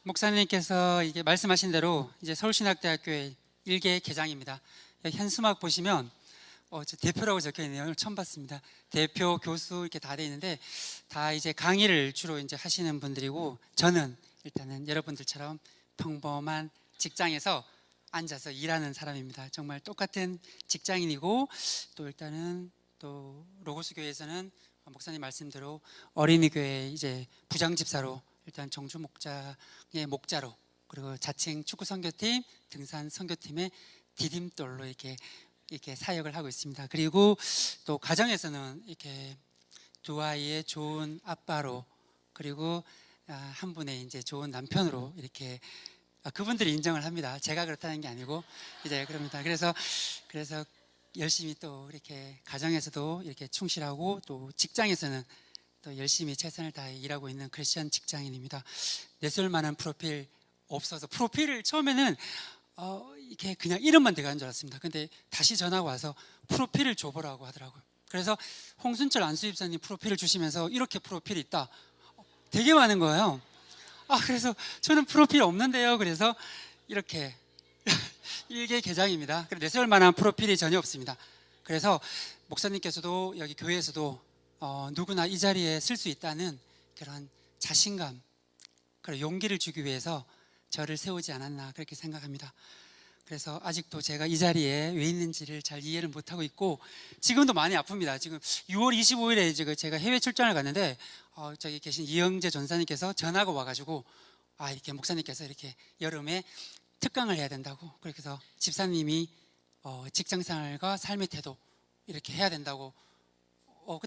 목사님께서 이게 말씀하신 대로 이제 서울신학대학교의 일개 개장입니다. 현수막 보시면 저 대표라고 적혀 있네요. 오늘 처음 봤습니다. 대표, 교수 이렇게 다 돼 있는데 다 이제 강의를 주로 이제 하시는 분들이고, 저는 일단은 여러분들처럼 평범한 직장에서 앉아서 일하는 사람입니다. 정말 똑같은 직장인이고, 또 일단은 또 로고스 교회에서는 목사님 말씀대로 어린이 교회 이제 부장 집사로, 일단 정주 목장의 목자로, 그리고 자칭 축구 선교팀, 등산 선교팀의 디딤돌로 이렇게 사역을 하고 있습니다. 그리고 또 가정에서는 이렇게 두 아이의 좋은 아빠로, 그리고 한 분의 이제 좋은 남편으로 이렇게 그분들이 인정을 합니다. 제가 그렇다는 게 아니고 이제 그럽니다. 그래서 열심히 또 이렇게 가정에서도 이렇게 충실하고, 또 직장에서는 또 열심히 최선을 다해 일하고 있는 크리스천 직장인입니다. 내세울 만한 프로필 없어서, 프로필을 처음에는 이렇게 그냥 이름만 들어간 줄 알았습니다. 근데 다시 전화가 와서 프로필을 줘보라고 하더라고요. 그래서 홍순철 안수집사님 프로필을 주시면서 이렇게 프로필이 있다, 되게 많은 거예요. 그래서 저는 프로필 없는데요. 그래서 이렇게 일개 개장입니다. 내세울 만한 프로필이 전혀 없습니다. 그래서 목사님께서도 여기 교회에서도 누구나 이 자리에 쓸 수 있다는 그런 자신감, 그런 용기를 주기 위해서 저를 세우지 않았나 그렇게 생각합니다. 그래서 아직도 제가 이 자리에 왜 있는지를 잘 이해를 못하고 있고, 지금도 많이 아픕니다. 지금 6월 25일에 제가 해외 출장을 갔는데 저기 계신 이영재 전사님께서 전화가 와가지고 이렇게 목사님께서 이렇게 여름에 특강을 해야 된다고, 그래서 집사님이 직장생활과 삶의 태도 이렇게 해야 된다고,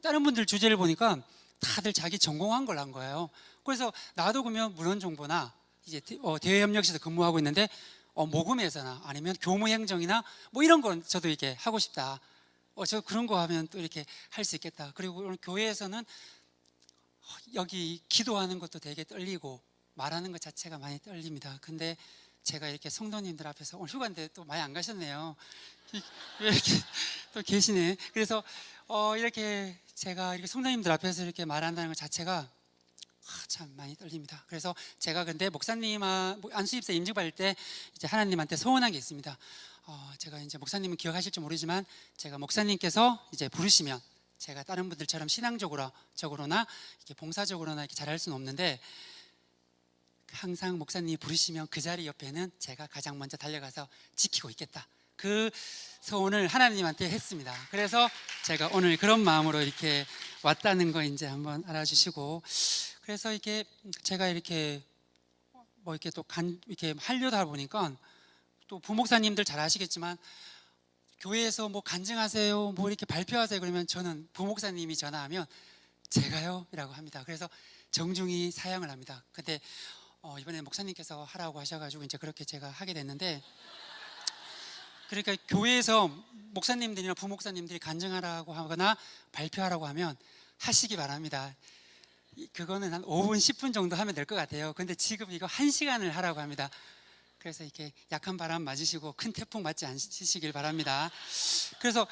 다른 분들 주제를 보니까 다들 자기 전공한 걸 한 거예요. 그래서 나도 그러면 문헌정보나 이제 대외협력실에서 근무하고 있는데 모금회사나 아니면 교무행정이나 뭐 이런 건 저도 이렇게 하고 싶다. 저 그런 거 하면 또 이렇게 할 수 있겠다. 그리고 오늘 교회에서는 여기 기도하는 것도 되게 떨리고 말하는 것 자체가 많이 떨립니다. 근데 제가 이렇게 성도님들 앞에서, 오늘 휴가인데 또 많이 안 가셨네요. 왜 이렇게 또 계시네. 그래서 이렇게 제가 이렇게 성도님들 앞에서 이렇게 말한다는 것 자체가 참 많이 떨립니다. 그래서 제가 근데 목사님 안수집사 임직 받을 때 이제 하나님한테 소원한 게 있습니다. 제가 이제 목사님은 기억하실지 모르지만, 제가 목사님께서 이제 부르시면 제가 다른 분들처럼 신앙적으로나 이렇게 봉사적으로나 이렇게 잘할 수는 없는데, 항상 목사님이 부르시면 그 자리 옆에는 제가 가장 먼저 달려가서 지키고 있겠다, 그 소원을 하나님한테 했습니다. 그래서 제가 오늘 그런 마음으로 이렇게 왔다는 거 이제 한번 알아주시고, 그래서 이게 제가 이렇게 이렇게 또 이렇게 하려다 보니까, 또 부목사님들 잘 아시겠지만 교회에서 뭐 간증하세요, 뭐 이렇게 발표하세요 그러면 저는 부목사님이 전화하면 제가요? 이라고 합니다. 그래서 정중히 사양을 합니다. 근데 이번에 목사님께서 하라고 하셔가지고 이제 그렇게 제가 하게 됐는데, 그러니까 교회에서 목사님들이나 부목사님들이 간증하라고 하거나 발표하라고 하면 하시기 바랍니다. 그거는 한 5분, 10분 정도 하면 될 것 같아요. 근데 지금 이거 1시간을 하라고 합니다. 그래서 이렇게 약한 바람 맞으시고 큰 태풍 맞지 않으시길 바랍니다. 그래서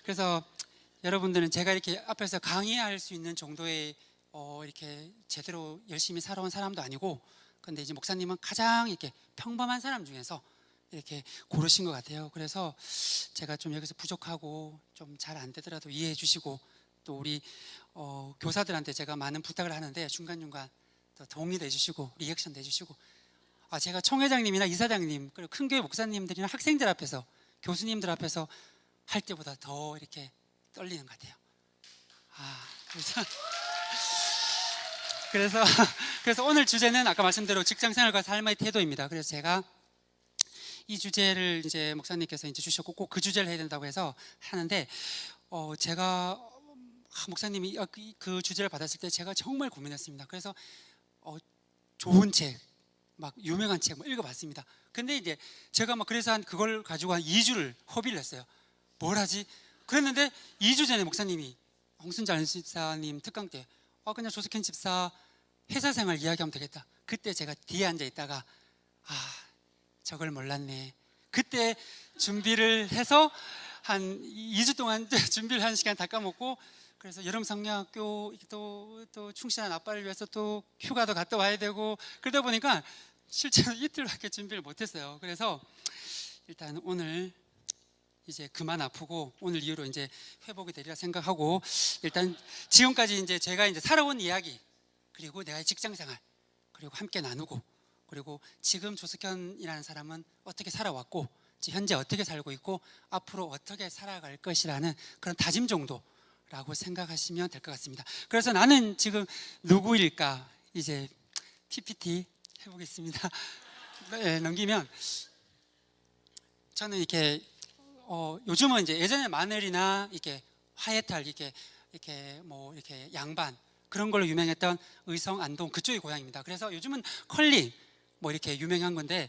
그래서 여러분들은 제가 이렇게 앞에서 강의할 수 있는 정도의 이렇게 제대로 열심히 살아온 사람도 아니고, 근데 이제 목사님은 가장 이렇게 평범한 사람 중에서 이렇게 고르신 것 같아요. 그래서 제가 좀 여기서 부족하고 좀 잘 안 되더라도 이해해 주시고, 또 우리 교사들한테 제가 많은 부탁을 하는데 중간중간 또 동의도 해주시고 리액션도 해주시고, 제가 총회장님이나 이사장님, 그리고 큰 교회 목사님들이나 학생들 앞에서, 교수님들 앞에서 할 때보다 더 이렇게 떨리는 것 같아요. 그래서 오늘 주제는 아까 말씀대로 직장생활과 삶의 태도입니다. 그래서 제가 이 주제를 이제 목사님께서 이제 주셨고, 꼭 그 주제를 해야 된다고 해서 하는데, 제가 목사님이 그 주제를 받았을 때 제가 정말 고민했습니다. 그래서 좋은 책, 막 유명한 책 읽어봤습니다. 근데 이제 제가 그래서 그걸 가지고 한 2주를 허비를 했어요. 뭘 하지? 그랬는데 2주 전에 목사님이 홍순철 집사님 특강 때 그냥 조석현 집사 회사 생활 이야기하면 되겠다. 그때 제가 뒤에 앉아 있다가 저걸 몰랐네. 그때 준비를 해서 한 2주 동안 준비를 한 시간 다 까먹고, 그래서 여름 성경학교 또 충실한 아빠를 위해서 또 휴가도 갔다 와야 되고 그러다 보니까 실제로 이틀밖에 준비를 못했어요. 그래서 일단 오늘 이제 그만 아프고 오늘 이후로 이제 회복이 되리라 생각하고 일단 지금까지 이제 제가 이제 살아온 이야기 그리고 내가 직장생활 그리고 함께 나누고 그리고 지금 조석현이라는 사람은 어떻게 살아왔고 현재 어떻게 살고 있고 앞으로 어떻게 살아갈 것이라는 그런 다짐 정도라고 생각하시면 될 것 같습니다. 그래서 나는 지금 누구일까 이제 PPT 해보겠습니다. 네, 넘기면 저는 이렇게 요즘은 이제 예전에 마늘이나 이렇게 화해탈 이렇게 뭐 이렇게 양반 그런 걸로 유명했던 의성 안동 그쪽이 고향입니다. 그래서 요즘은 컬링 뭐 이렇게 유명한 건데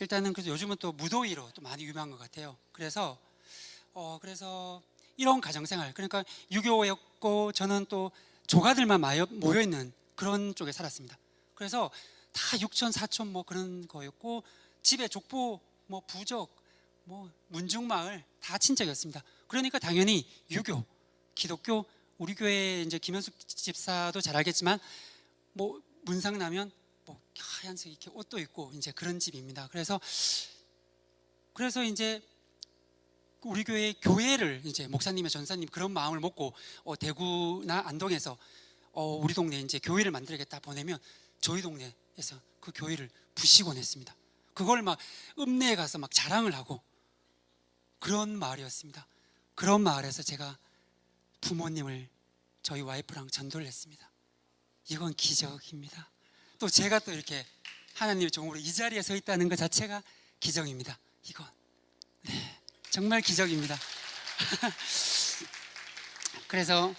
일단은 그래서 요즘은 또 무도위로 또 많이 유명한 것 같아요. 그래서 이런 가정생활 그러니까 유교였고 저는 또 조가들만 모여 있는 그런 쪽에 살았습니다. 그래서 다 육촌 사촌 뭐 그런 거였고 집에 족보 뭐 부족 뭐 문중마을 다 친척이었습니다. 그러니까 당연히 유교 기독교 우리 교회 이제 김현숙 집사도 잘 알겠지만 뭐 문상 나면 뭐 하얀색 이렇게 옷도 입고 이제 그런 집입니다. 그래서 이제 우리 교회를 이제 목사님의 전사님 그런 마음을 먹고 대구나 안동에서 우리 동네에 이제 교회를 만들겠다 보내면 저희 동네에서 그 교회를 부시곤 했습니다. 그걸 막 읍내에 가서 막 자랑을 하고 그런 마을이었습니다. 그런 마을에서 제가 부모님을 저희 와이프랑 전도를 했습니다. 이건 기적입니다. 또 제가 또 이렇게 하나님의 종으로 이 자리에 서 있다는 것 자체가 기적입니다. 이건 네, 정말 기적입니다. 그래서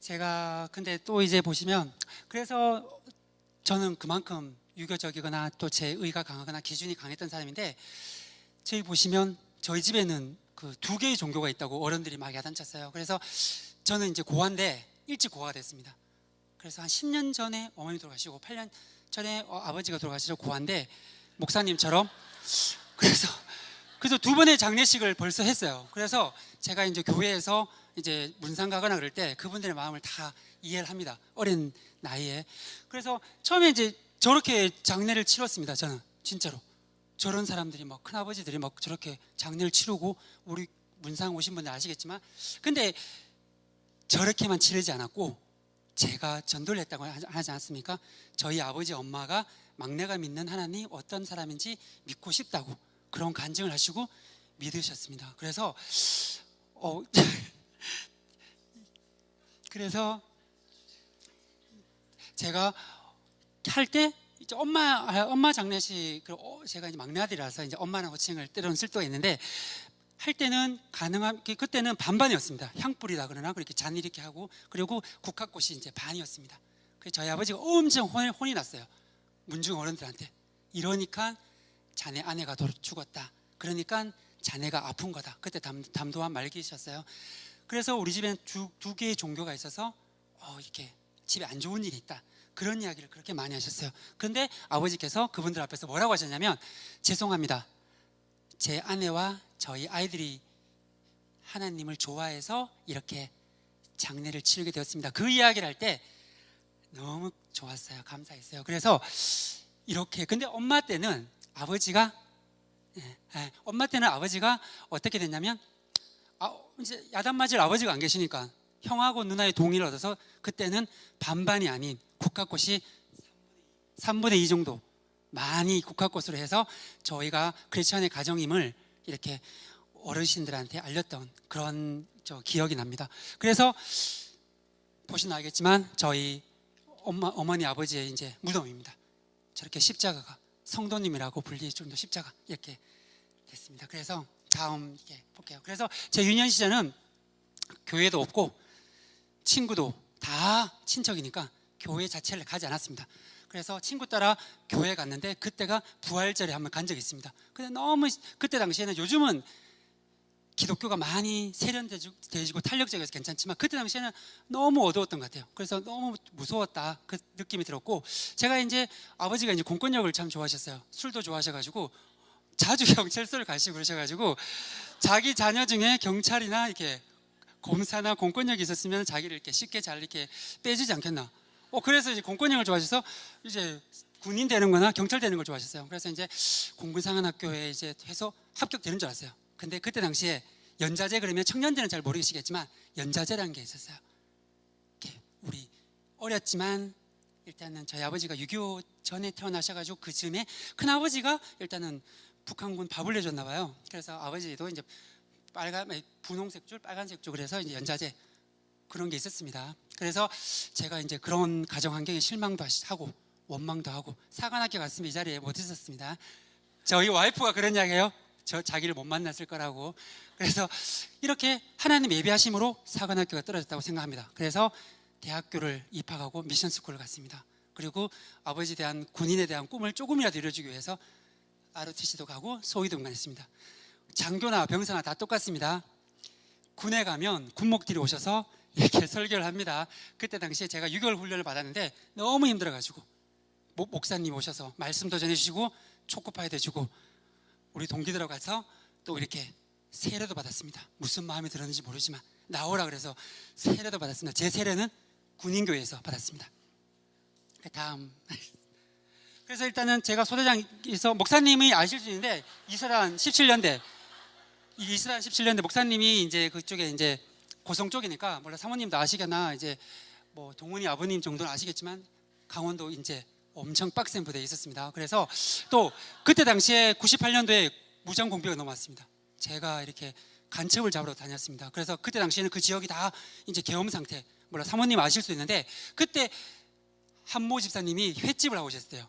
제가 근데 또 이제 보시면 그래서 저는 그만큼 유교적이거나 또 제 의가 강하거나 기준이 강했던 사람인데 저희 보시면 저희 집에는 그 2개의 종교가 있다고 어른들이 막 야단쳤어요. 그래서 저는 이제 고아인데 일찍 고아가 됐습니다. 그래서 한 10년 전에 어머니 돌아가시고 8년 전에 아버지가 돌아가시고 고아인데 목사님처럼 그래서 2번의 장례식을 벌써 했어요. 그래서 제가 이제 교회에서 이제 문상 가거나 그럴 때 그분들의 마음을 다 이해를 합니다. 어린 나이에. 그래서 처음에 이제 저렇게 장례를 치렀습니다. 저는 진짜로 저런 사람들이 막 큰아버지들이 막 저렇게 장례를 치르고 우리 문상 오신 분들 아시겠지만 근데 저렇게만 치르지 않았고 제가 전도를 했다고 하지 않았습니까? 저희 아버지 엄마가 막내가 믿는 하나님 어떤 사람인지 믿고 싶다고 그런 간증을 하시고 믿으셨습니다. 그래서 그래서 제가 할 때 이제 엄마 장례식 제가 이제 막내 아들이라서 이제 엄마는 호칭을 때로는 쓸 때가 있는데 할 때는 그때는 반반이었습니다. 향불이다 그러나 그렇게 잔 이렇게 하고 그리고 국화꽃이 이제 반이었습니다. 그래서 저희 아버지가 엄청 혼이 났어요. 문중 어른들한테. 이러니까 자네 아내가 죽었다. 그러니까 자네가 아픈 거다. 그때 담도한 말기셨어요. 그래서 우리 집에는 2개의 종교가 있어서 이렇게 집에 안 좋은 일이 있다. 그런 이야기를 그렇게 많이 하셨어요. 그런데 아버지께서 그분들 앞에서 뭐라고 하셨냐면 죄송합니다. 제 아내와 저희 아이들이 하나님을 좋아해서 이렇게 장례를 치르게 되었습니다. 그 이야기를 할 때 너무 좋았어요. 감사했어요. 그래서 이렇게 근데 엄마 때는 아버지가 어떻게 됐냐면 이제 야단 맞을 아버지가 안 계시니까 형하고 누나의 동의를 얻어서 그때는 반반이 아닌 국화꽃이 3분의 2 정도 많이 국화꽃으로 해서 저희가 크리스천의 가정임을 이렇게 어르신들한테 알렸던 그런 기억이 납니다. 그래서 보시면 알겠지만 저희 어머니 아버지의 이제 무덤입니다. 저렇게 십자가가 성도님이라고 불릴 정도 십자가 이렇게 됐습니다. 그래서 다음 이렇게 볼게요. 그래서 제 유년 시절은 교회도 없고 친구도 다 친척이니까 교회 자체를 가지 않았습니다. 그래서 친구 따라 교회 갔는데 그때가 부활절에 한번 간 적이 있습니다. 근데 너무 그때 당시에는 요즘은 기독교가 많이 세련되지고 탄력적이어서 괜찮지만 그때 당시에는 너무 어두웠던 것 같아요. 그래서 너무 무서웠다 그 느낌이 들었고 제가 이제 아버지가 이제 공권력을 참 좋아하셨어요. 술도 좋아하셔가지고 자주 경찰서를 가시고 그러셔가지고 자기 자녀 중에 경찰이나 이렇게 검사나 공권력이 있었으면 자기를 이렇게 쉽게 잘 이렇게 빼주지 않겠나. 그래서 이제 공권력을 좋아하셔서 이제 군인 되는 거나 경찰 되는 걸 좋아하셨어요. 그래서 이제 공군상한학교에 이제 해서 합격되는 줄 알았어요. 근데 그때 당시에 연자제, 그러면 청년들은 잘 모르시겠지만 연자제라는 게 있었어요. 이렇게 우리 어렸지만 일단은 저희 아버지가 6.25 전에 태어나셔가지고 그 즈음에 큰아버지가 일단은 북한군 밥을 내줬나 봐요. 그래서 아버지도 이제 분홍색 줄, 빨간색 줄, 그래서 이제 연자제 그런 게 있었습니다. 그래서 제가 이제 그런 가정 환경에 실망도 하고 원망도 하고 사관학교 갔으면 이 자리에 못 있었습니다. 저희 와이프가 그런 이야기해요. 저 자기를 못 만났을 거라고. 그래서 이렇게 하나님 예비하심으로 사관학교가 떨어졌다고 생각합니다. 그래서 대학교를 입학하고 미션스쿨을 갔습니다. 그리고 아버지에 대한 군인에 대한 꿈을 조금이라도 이루어주기 위해서 ROTC도 가고 소위도 응관했습니다. 장교나 병사나 다 똑같습니다. 군에 가면 군목들이 오셔서 이렇게 설교를 합니다. 그때 당시에 제가 6개월 훈련을 받았는데 너무 힘들어가지고 목사님 오셔서 말씀도 전해주시고 초코파이도 주고 우리 동기들하고 가서 또 이렇게 세례도 받았습니다. 무슨 마음이 들었는지 모르지만 나오라 그래서 세례도 받았습니다. 제 세례는 군인교회에서 받았습니다. 다음. 그래서 일단은 제가 소대장에서 목사님이 아실 수 있는데 이스라엘 17년대 목사님이 이제 그쪽에 이제 고성 쪽이니까 몰라 사모님도 아시겠나, 이제 뭐 동훈이 아버님 정도는 아시겠지만 강원도 이제 엄청 빡센 부대에 있었습니다. 그래서 또 그때 당시에 98년도에 무장 공비가 넘어왔습니다. 제가 이렇게 간첩을 잡으러 다녔습니다. 그래서 그때 당시에는 그 지역이 다 이제 계엄 상태, 몰라 사모님 아실 수 있는데 그때 한모 집사님이 횟집을 하고 계셨대요.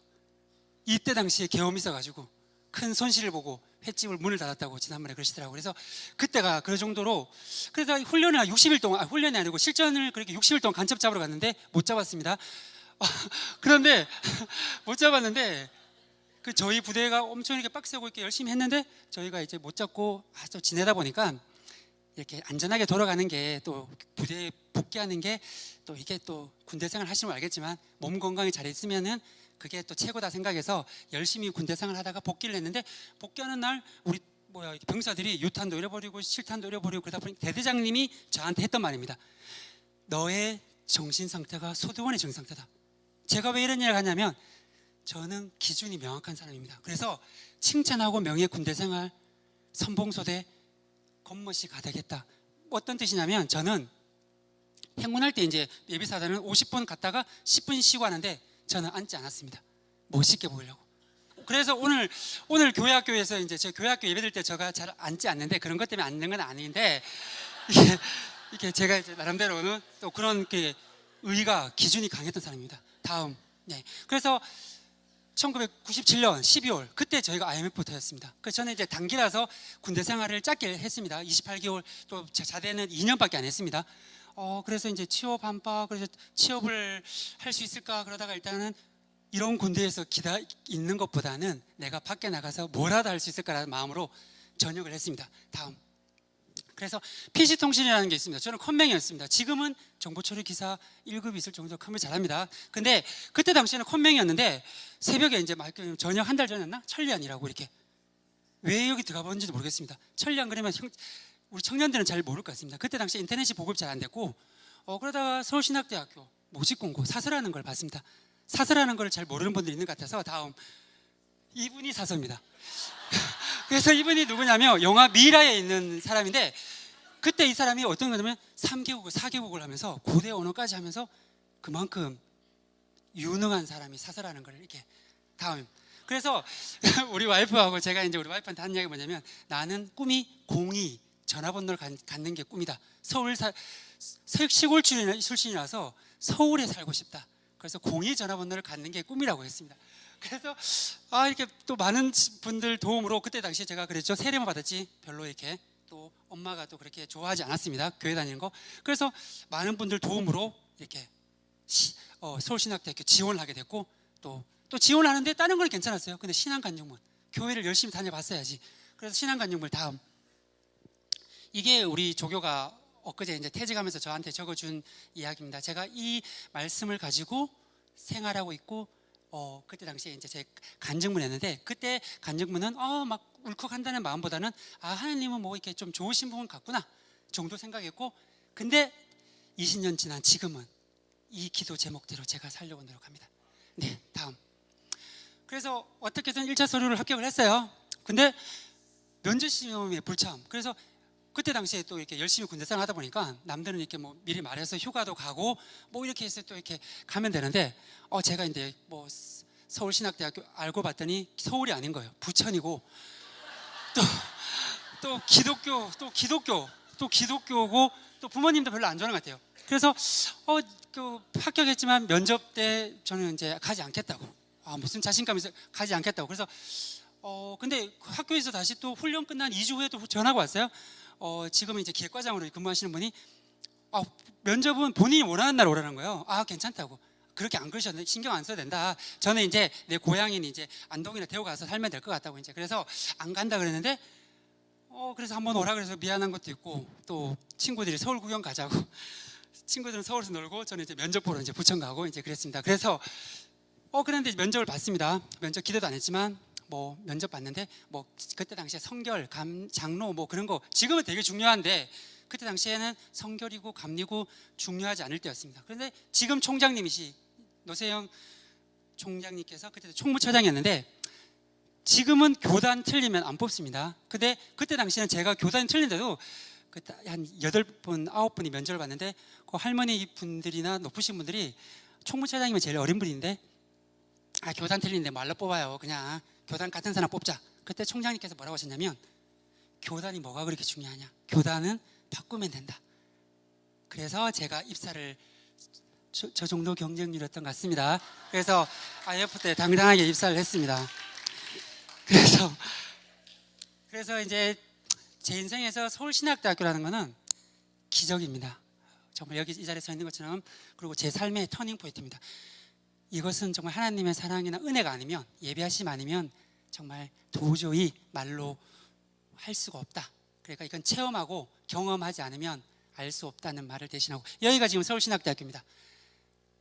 이때 당시에 계엄이 있어가지고 큰 손실을 보고 횟집을 문을 닫았다고 지난번에 그러시더라고요. 그래서 그때가 그 정도로, 그래서 훈련을 60일 동안, 훈련이 아니고 실전을 그렇게 60일 동안 간첩 잡으러 갔는데 못 잡았습니다. 그런데 못 잡았는데 그 저희 부대가 엄청 이렇게 빡세고 이렇게 열심히 했는데 저희가 이제 못 잡고 아주 지내다 보니까 이렇게 안전하게 돌아가는 게 또 부대에 복귀하는 게 또 이게 또 군대 생활 하시면 알겠지만 몸 건강이 잘 있으면은 그게 또 최고다 생각해서 열심히 군대 생활 하다가 복귀를 했는데 복귀하는 날 우리 병사들이 유탄도 잃어버리고 실탄도 잃어버리고 그러다 보니 대대장님이 저한테 했던 말입니다. 너의 정신 상태가 소대원의 정신 상태다. 제가 왜 이런 얘기를 하냐면 저는 기준이 명확한 사람입니다. 그래서 칭찬하고 명예 군대 생활, 선봉소대, 겉멋이 가득했다. 어떤 뜻이냐면 저는 행군할 때 이제 예비사단은 50분 갔다가 10분 쉬고 하는데 저는 앉지 않았습니다. 멋있게 보이려고. 그래서 오늘 교회학교에서 이제 제 교회학교 예배들 때 제가 잘 앉지 않는데 그런 것 때문에 앉는 건 아닌데 이게 제가 이제 나름대로는 또 그런 게 의가 기준이 강했던 사람입니다. 다음. 네. 그래서 1997년 12월 그때 저희가 IMF부터였습니다. 그래서 저는 이제 단기라서 군대 생활을 짧게 했습니다. 28개월, 또 자대는 2년밖에 안 했습니다. 그래서 이제 취업 한바, 그래서 취업을 할 수 있을까 그러다가 일단은 이런 군대에서 있는 것보다는 내가 밖에 나가서 뭐라도 할 수 있을까라는 마음으로 전역을 했습니다. 다음. 그래서 PC통신이라는 게 있습니다. 저는 컴맹이었습니다. 지금은 정보처리 기사 1급이 있을 정도로 컴맹 잘합니다. 근데 그때 당시에는 컴맹이었는데 새벽에 이제 저녁 한 달 전이었나? 천리안이라고 이렇게. 왜 여기 들어가 봤는지도 모르겠습니다. 천리안 그러면 우리 청년들은 잘 모를 것 같습니다. 그때 당시 인터넷이 보급이 잘 안 됐고 그러다가 서울신학대학교 모집공고 사설하는 걸 봤습니다. 사설하는 걸 잘 모르는 분들이 있는 것 같아서 다음. 이분이 사서입니다. 그래서 이분이 누구냐면 영화 미라에 있는 사람인데 그때 이 사람이 어떤 거냐면 3개국을 4개국을 하면서 고대 언어까지 하면서 그만큼 유능한 사람이 사설하는 걸 이렇게. 다음. 그래서 우리 와이프하고 제가 이제 우리 와이프한테 한 이야기가 뭐냐면 나는 꿈이 공이 전화번호를 갖는 게 꿈이다. 시골 출신이라서 서울에 살고 싶다. 그래서 공이 전화번호를 갖는 게 꿈이라고 했습니다. 그래서 이렇게 또 많은 분들 도움으로 그때 당시에 제가 그랬죠. 세례만 받았지 별로 이렇게 또 엄마가 또 그렇게 좋아하지 않았습니다. 교회 다니는 거. 그래서 많은 분들 도움으로 이렇게 서울신학대학교 지원을 하게 됐고 또 지원을 하는데 다른 건 괜찮았어요. 근데 신앙간증문 교회를 열심히 다녀봤어야지. 그래서 신앙간증문 다음. 이게 우리 조교가 엊그제 이제 퇴직하면서 저한테 적어준 이야기입니다. 제가 이 말씀을 가지고 생활하고 있고 그때 당시에 이제 제 간증문이었는데 그때 간증문은 막 울컥한다는 마음보다는 하나님은 뭐 이렇게 좀 좋으신 분 같구나 정도 생각했고, 근데 20년 지난 지금은 이 기도 제목대로 제가 살려고 노력합니다. 네, 다음. 그래서 어떻게든 1차 서류를 합격을 했어요. 근데 면접 시험에 불참. 그래서 그때 당시에 또 이렇게 열심히 군대 생활 하다 보니까 남들은 이렇게 뭐 미리 말해서 휴가도 가고 뭐 이렇게 해서 또 이렇게 가면 되는데, 제가 이제 뭐 서울신학대학교 알고 봤더니 서울이 아닌 거예요. 부천이고 또 기독교고 또 부모님도 별로 안 좋아하는 것 같아요. 그래서 합격했지만 면접 때 저는 이제 가지 않겠다고, 무슨 자신감이 있어 가지 않겠다고. 그래서 근데 학교에서 다시 또 훈련 끝난 2주 후에 또 전화가 왔어요. 지금은 이제 기획과장으로 근무하시는 분이 면접은 본인이 원하는 날 오라는 거예요. 괜찮다고. 그렇게 안 그러셨는데 신경 안 써도 된다. 저는 이제 내 고향인 이제 안동이나 대구 가서 살면 될 것 같다고 이제 그래서 안 간다 그랬는데, 그래서 한번 오라 그래서 미안한 것도 있고, 또 친구들이 서울 구경 가자고 친구들은 서울에서 놀고 저는 이제 면접 보러 이제 부천 가고 이제 그랬습니다. 그래서 그런데 면접을 봤습니다. 면접 기대도 안 했지만 뭐 면접 봤는데 뭐 그때 당시에 성결, 장로 뭐 그런 거 지금은 되게 중요한데 그때 당시에는 성결이고 감리고 중요하지 않을 때였습니다. 그런데 지금 총장님이시 노세영 총장님께서 그때 총무처장이었는데 지금은 교단 틀리면 안 뽑습니다. 근데 그때 당시에는 제가 교단이 틀린데도 그때 한 8분, 9분이 면접을 봤는데 그 할머니 분들이나 높으신 분들이 총무처장님은 제일 어린 분인데 교단 틀린데 말로 뽑아요. 그냥 교단 같은 사람 뽑자. 그때 총장님께서 뭐라고 하셨냐면, 교단이 뭐가 그렇게 중요하냐, 교단은 바꾸면 된다. 그래서 제가 입사를 저 정도 경쟁률이었던 것 같습니다. 그래서 IF 때 당당하게 입사를 했습니다. 그래서 이제 제 인생에서 서울신학대학교라는 거는 기적입니다. 정말 여기 이 자리에 서 있는 것처럼, 그리고 제 삶의 터닝 포인트입니다. 이것은 정말 하나님의 사랑이나 은혜가 아니면, 예배하심 아니면 정말 도저히 말로 할 수가 없다. 그러니까 이건 체험하고 경험하지 않으면 알 수 없다는 말을 대신하고, 여기가 지금 서울신학대학교입니다.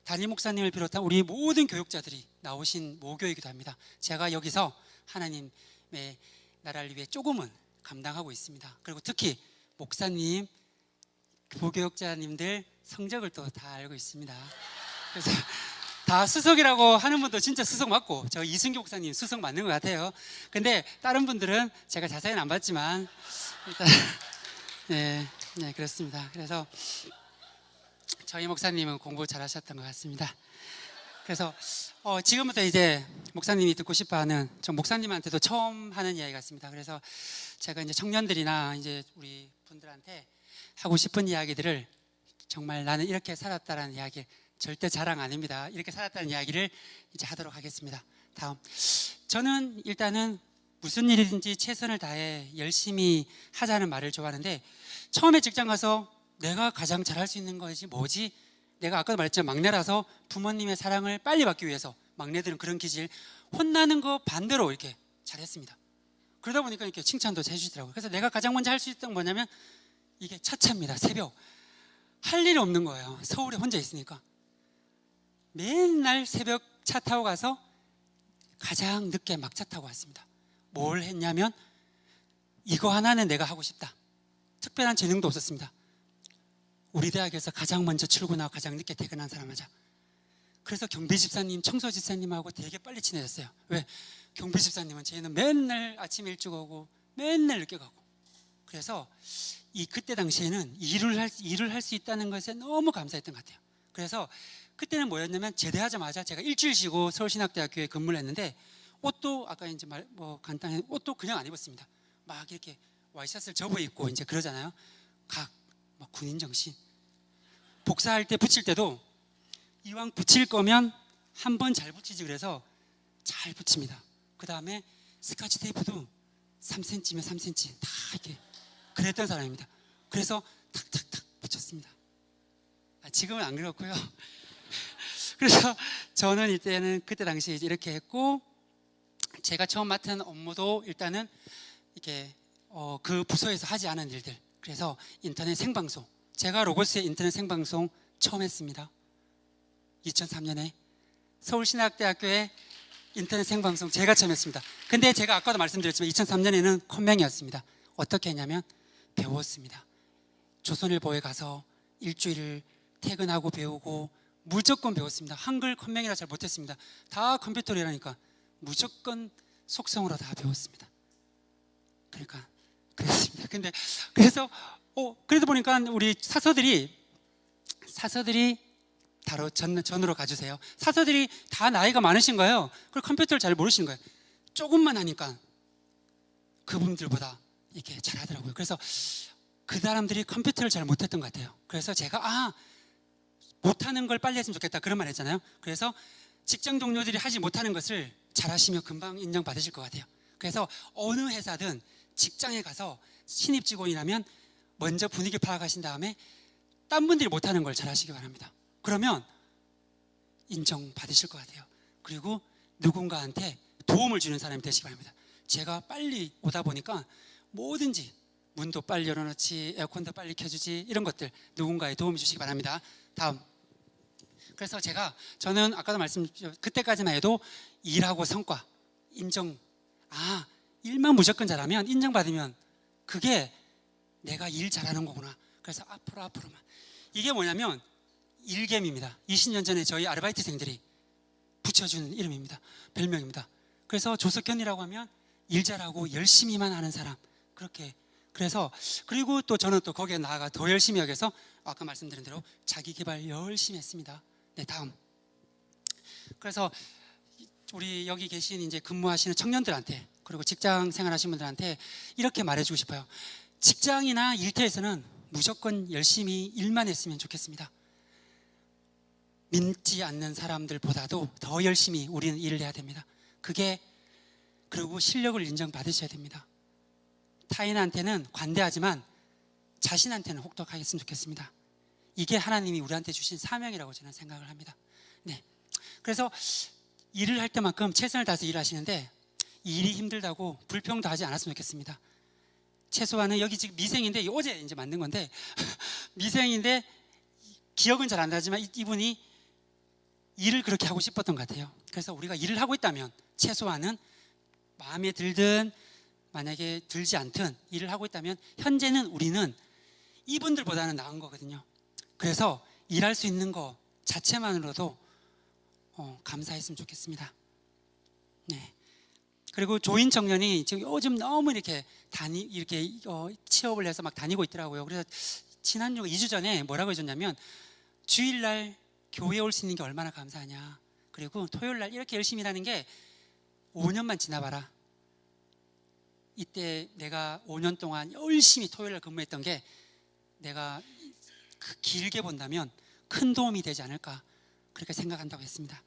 담임 목사님을 비롯한 우리 모든 교육자들이 나오신 모교이기도 합니다. 제가 여기서 하나님의 나라를 위해 조금은 감당하고 있습니다. 그리고 특히 목사님, 부교육자님들 성적을 또 다 알고 있습니다. 그래서 다 수석이라고 하는 분도 진짜 수석 맞고, 저 이승규 목사님 수석 맞는 것 같아요. 근데 다른 분들은 제가 자세히는 안 봤지만 일단 네 그렇습니다. 그래서 저희 목사님은 공부 잘하셨던 것 같습니다. 그래서 지금부터 이제 목사님이 듣고 싶어하는, 저 목사님한테도 처음 하는 이야기 같습니다. 그래서 제가 이제 청년들이나 이제 우리 분들한테 하고 싶은 이야기들을, 정말 나는 이렇게 살았다라는 이야기, 절대 자랑 아닙니다. 이렇게 살았다는 이야기를 이제 하도록 하겠습니다. 다음, 저는 일단은 무슨 일이든지 최선을 다해 열심히 하자는 말을 좋아하는데, 처음에 직장 가서 내가 가장 잘할 수 있는 것이 뭐지? 내가 아까도 말했지만 막내라서 부모님의 사랑을 빨리 받기 위해서, 막내들은 그런 기질, 혼나는 거 반대로 이렇게 잘했습니다. 그러다 보니까 이렇게 칭찬도 해주시더라고요. 그래서 내가 가장 먼저 할 수 있던 건 뭐냐면, 이게 차차입니다. 새벽 할 일이 없는 거예요. 서울에 혼자 있으니까 맨날 새벽 차 타고 가서 가장 늦게 막차 타고 왔습니다. 뭘 했냐면, 이거 하나는 내가 하고 싶다. 특별한 재능도 없었습니다. 우리 대학에서 가장 먼저 출근하고 가장 늦게 퇴근한 사람 하자. 그래서 경비 집사님, 청소 집사님하고 되게 빨리 친해졌어요. 왜? 경비 집사님은 저희는 맨날 아침 일찍 오고 맨날 늦게 가고, 그래서 그때 당시에는 일을 할 수 있다는 것에 너무 감사했던 것 같아요. 그래서 그때는 뭐였냐면, 제대하자마자 제가 일주일 쉬고 서울신학대학교에 근무를 했는데, 옷도 아까 이제 간단히 옷도 그냥 안 입었습니다. 막 이렇게 와이셔츠를 접어 입고 이제 그러잖아요. 막 군인 정신. 복사할 때 붙일 때도 이왕 붙일 거면 한 번 잘 붙이지, 그래서 잘 붙입니다. 그 다음에 스카치 테이프도 3cm면 3cm 다 이렇게 그랬던 사람입니다. 그래서 탁탁탁 붙였습니다. 지금은 안 그렇고요. 그래서 저는 이때는 그때 당시에 이렇게 했고, 제가 처음 맡은 업무도 일단은 이렇게 그 부서에서 하지 않은 일들. 그래서 인터넷 생방송, 제가 로고스의 인터넷 생방송 처음 했습니다. 2003년에 서울신학대학교에 인터넷 생방송 제가 처음 했습니다. 근데 제가 아까도 말씀드렸지만 2003년에는 컴맹이었습니다. 어떻게 했냐면 배웠습니다. 조선일보에 가서 일주일을 퇴근하고 배우고 무조건 배웠습니다. 한글 컴맹이라 잘 못했습니다. 다 컴퓨터로 일하니까 무조건 속성으로 다 배웠습니다. 그러니까 그랬습니다. 근데 그래서 그래도 보니까 우리 사서들이 바로 전으로 가주세요. 사서들이 다 나이가 많으신 거예요. 그리고 컴퓨터를 잘 모르시는 거예요. 조금만 하니까 그분들보다 이렇게 잘하더라고요. 그래서 그 사람들이 컴퓨터를 잘 못했던 것 같아요. 그래서 제가 못하는 걸 빨리 했으면 좋겠다 그런 말 했잖아요. 그래서 직장 동료들이 하지 못하는 것을 잘하시면 금방 인정받으실 것 같아요. 그래서 어느 회사든 직장에 가서 신입 직원이라면 먼저 분위기 파악하신 다음에 딴 분들이 못하는 걸 잘하시기 바랍니다. 그러면 인정받으실 것 같아요. 그리고 누군가한테 도움을 주는 사람이 되시기 바랍니다. 제가 빨리 오다 보니까 뭐든지 문도 빨리 열어놓지, 에어컨도 빨리 켜주지, 이런 것들 누군가의 도움을 주시기 바랍니다. 다음. 그래서 저는 아까도 말씀드렸죠. 그때까지만 해도 일하고 성과, 인정, 일만 무조건 잘하면 인정받으면 그게 내가 일 잘하는 거구나. 그래서 앞으로만. 이게 뭐냐면 일겜입니다. 20년 전에 저희 아르바이트생들이 붙여준 이름입니다. 별명입니다. 그래서 조석현이라고 하면 일 잘하고 열심히만 하는 사람. 그렇게. 그래서 그리고 또 저는 또 거기에 나아가 더 열심히 하기 위해서 아까 말씀드린 대로 자기 개발 열심히 했습니다. 네, 다음. 그래서 우리 여기 계신 이제 근무하시는 청년들한테 그리고 직장 생활하시는 분들한테 이렇게 말해주고 싶어요. 직장이나 일터에서는 무조건 열심히 일만 했으면 좋겠습니다. 믿지 않는 사람들보다도 더 열심히 우리는 일을 해야 됩니다. 그리고 실력을 인정받으셔야 됩니다. 타인한테는 관대하지만 자신한테는 혹독하겠으면 좋겠습니다. 이게 하나님이 우리한테 주신 사명이라고 저는 생각을 합니다. 네. 그래서 일을 할 때만큼 최선을 다해서 일하시는데 일이 힘들다고 불평도 하지 않았으면 좋겠습니다. 최소한은 여기 지금 미생인데 어제 이제 만든 건데 미생인데 기억은 잘 안 나지만 이분이 일을 그렇게 하고 싶었던 것 같아요. 그래서 우리가 일을 하고 있다면 최소한은 마음에 들든 만약에 들지 않든 일을 하고 있다면 현재는 우리는 이분들보다는 나은 거거든요. 그래서 일할 수 있는 거 자체만으로도 감사했으면 좋겠습니다. 네. 그리고 조인 청년이 지금 요즘 너무 이렇게 취업을 해서 막 다니고 있더라고요. 그래서 지난주 2주 전에 뭐라고 해줬냐면 주일날 교회에 올 수 있는 게 얼마나 감사하냐. 그리고 토요일날 이렇게 열심히 일하는 게 5년만 지나봐라. 이때 내가 5년 동안 열심히 토요일날 근무했던 게 내가 길게 본다면 큰 도움이 되지 않을까 그렇게 생각한다고 했습니다.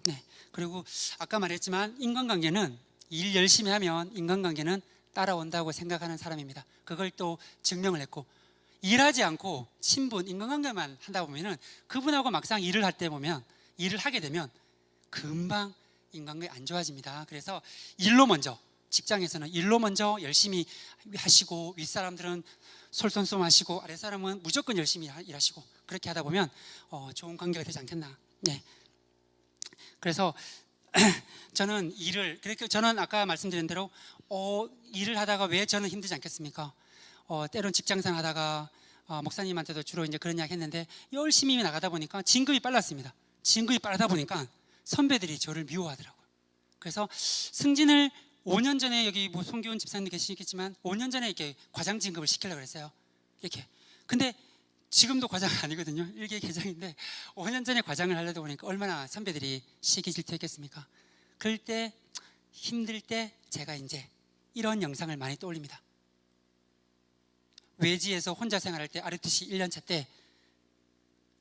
네. 그리고 아까 말했지만 인간관계는 일 열심히 하면 인간관계는 따라온다고 생각하는 사람입니다. 그걸 또 증명을 했고 일하지 않고 친분, 인간관계만 하다 보면은 그분하고 막상 일을 할 때 보면 일을 하게 되면 금방 인간관계 안 좋아집니다. 그래서 일로 먼저 직장에서는 일로 먼저 열심히 하시고 윗사람들은 솔선수범하시고 아랫사람은 무조건 열심히 일하시고 그렇게 하다 보면 좋은 관계가 되지 않겠나. 네. 그래서 저는 저는 아까 말씀드린 대로 일을 하다가 왜 저는 힘들지 않겠습니까? 때론 직장생 하다가 목사님한테도 주로 이제 그런 이야기 했는데 열심히 나가다 보니까 진급이 빨랐습니다. 진급이 빠르다 보니까 선배들이 저를 미워하더라고요. 그래서 승진을 5년 전에 여기 뭐 송기훈 집사님 계시겠지만 5년 전에 이렇게 과장 진급을 시키려고 그랬어요. 이렇게. 근데 지금도 과장 아니거든요. 1개 계장인데 5년 전에 과장을 하려다 보니까 얼마나 선배들이 시기 질투했겠습니까? 그럴 때 힘들 때 제가 이제 이런 영상을 많이 떠올립니다. 외지에서 혼자 생활할 때 ROTC 1년차 때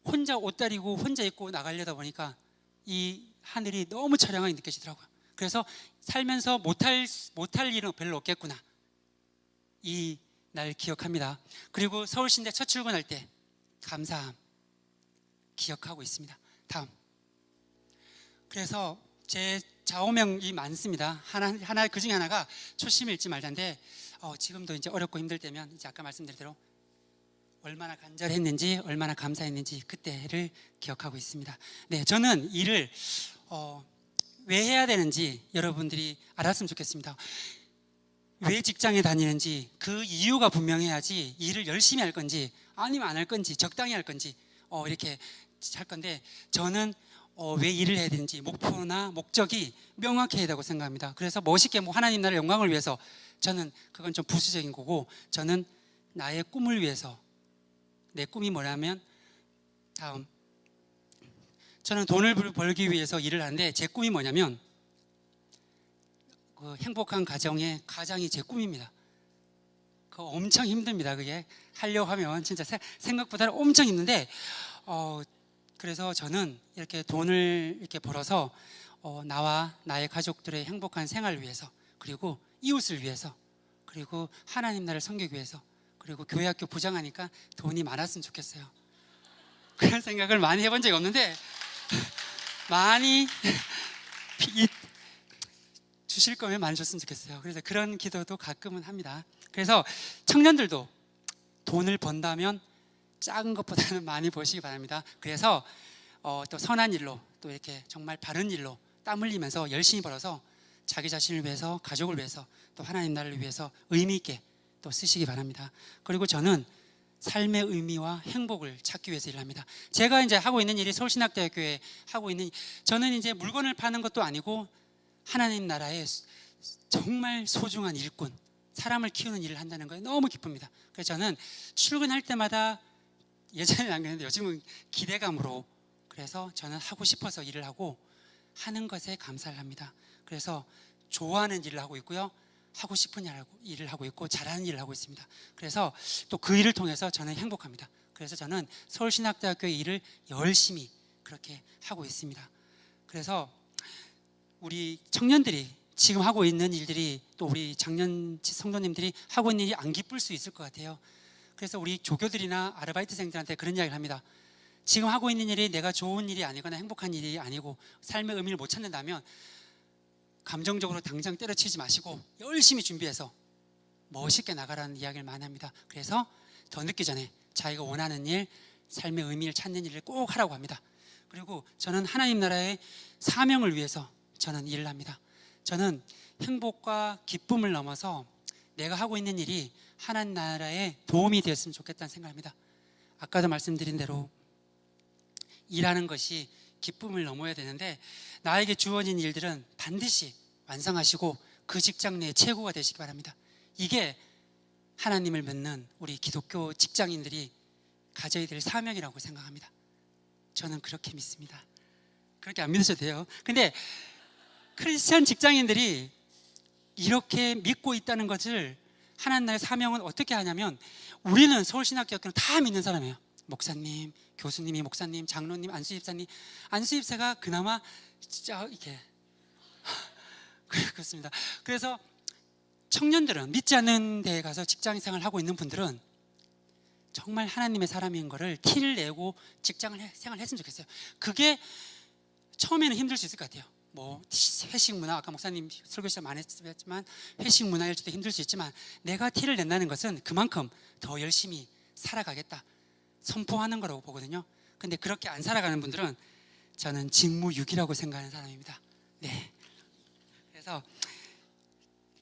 혼자 옷 다리고 혼자 입고 나가려다 보니까 이 하늘이 너무 처량하게 느껴지더라고요. 그래서 살면서 못할 일은 별로 없겠구나. 이 날 기억합니다. 그리고 서울신대 첫 출근할 때 감사함 기억하고 있습니다. 다음. 그래서 제 좌우명이 많습니다. 하나 그 중에 하나가 초심 잃지 말자인데 지금도 이제 어렵고 힘들 때면 이제 아까 말씀드린 대로 얼마나 간절했는지 얼마나 감사했는지 그때를 기억하고 있습니다. 네, 저는 일을 왜 해야 되는지 여러분들이 알았으면 좋겠습니다. 왜 직장에 다니는지 그 이유가 분명해야지 일을 열심히 할 건지 아니면 안 할 건지 적당히 할 건지 이렇게 할 건데, 저는 왜 일을 해야 되는지 목표나 목적이 명확해야 되고 생각합니다. 그래서 멋있게 뭐 하나님 나라의 영광을 위해서, 저는 그건 좀 부수적인 거고, 저는 나의 꿈을 위해서, 내 꿈이 뭐냐면, 다음, 저는 돈을 벌기 위해서 일을 하는데 제 꿈이 뭐냐면 그 행복한 가정이 제 꿈입니다. 그거 엄청 힘듭니다. 그게 하려고 하면 진짜 생각보다는 엄청 힘든데, 그래서 저는 이렇게 돈을 이렇게 벌어서 나와 나의 가족들의 행복한 생활을 위해서, 그리고 이웃을 위해서, 그리고 하나님 나라를 섬기기 위해서, 그리고 교회 학교 부장하니까 돈이 많았으면 좋겠어요. 그런 생각을 많이 해본 적이 없는데 많이 주실 거면 많이 줬으면 좋겠어요. 그래서 그런 기도도 가끔은 합니다. 그래서 청년들도 돈을 번다면 작은 것보다는 많이 버시기 바랍니다. 그래서 또 선한 일로, 또 이렇게 정말 바른 일로 땀 흘리면서 열심히 벌어서 자기 자신을 위해서, 가족을 위해서, 또 하나님 나라를 위해서 의미 있게 또 쓰시기 바랍니다. 그리고 저는 삶의 의미와 행복을 찾기 위해서 일합니다. 제가 이제 하고 있는 일이 서울신학대학교에 하고 있는, 저는 이제 물건을 파는 것도 아니고 하나님 나라의 정말 소중한 일꾼, 사람을 키우는 일을 한다는 거에 너무 기쁩니다. 그래서 저는 출근할 때마다, 예전에는 안 그랬는데 요즘은 기대감으로, 그래서 저는 하고 싶어서 일을 하고 하는 것에 감사를 합니다. 그래서 좋아하는 일을 하고 있고요, 하고 싶은 일을 하고 있고 잘하는 일을 하고 있습니다. 그래서 또 그 일을 통해서 저는 행복합니다. 그래서 저는 서울신학대학교의 일을 열심히 그렇게 하고 있습니다. 그래서 우리 청년들이 지금 하고 있는 일들이, 또 우리 작년치 성도님들이 하고 있는 일이 안 기쁠 수 있을 것 같아요. 그래서 우리 조교들이나 아르바이트생들한테 그런 이야기를 합니다. 지금 하고 있는 일이 내가 좋은 일이 아니거나 행복한 일이 아니고 삶의 의미를 못 찾는다면 감정적으로 당장 때려치지 마시고 열심히 준비해서 멋있게 나가라는 이야기를 많이 합니다. 그래서 더 늦기 전에 자기가 원하는 일, 삶의 의미를 찾는 일을 꼭 하라고 합니다. 그리고 저는 하나님 나라의 사명을 위해서 저는 일을 합니다. 저는 행복과 기쁨을 넘어서 내가 하고 있는 일이 하나님 나라에 도움이 되었으면 좋겠다는 생각합니다. 아까도 말씀드린 대로 일하는 것이 기쁨을 넘어야 되는데, 나에게 주어진 일들은 반드시 완성하시고 그 직장 내의 최고가 되시기 바랍니다. 이게 하나님을 믿는 우리 기독교 직장인들이 가져야 될 사명이라고 생각합니다. 저는 그렇게 믿습니다. 그렇게 안 믿으셔도 돼요. 근데 크리스천 직장인들이 이렇게 믿고 있다는 것을, 하나님 나라의 사명은 어떻게 하냐면, 우리는 서울신학대학교는 다 믿는 사람이에요. 목사님, 교수님이 목사님, 장로님, 안수집사님. 안수집사가 그나마 진짜 이렇게 그렇습니다. 그래서 청년들은, 믿지 않는 데에 가서 직장생활을 하고 있는 분들은 정말 하나님의 사람인 거를 티를 내고 직장을 생활을 했으면 좋겠어요. 그게 처음에는 힘들 수 있을 것 같아요. 뭐 회식 문화, 아까 목사님 설교 시간 많이 했지만 회식 문화일 수도 힘들 수 있지만, 내가 티를 낸다는 것은 그만큼 더 열심히 살아가겠다 선포하는 거라고 보거든요. 근데 그렇게 안 살아가는 분들은 저는 직무유기라고 생각하는 사람입니다. 네. 그래서,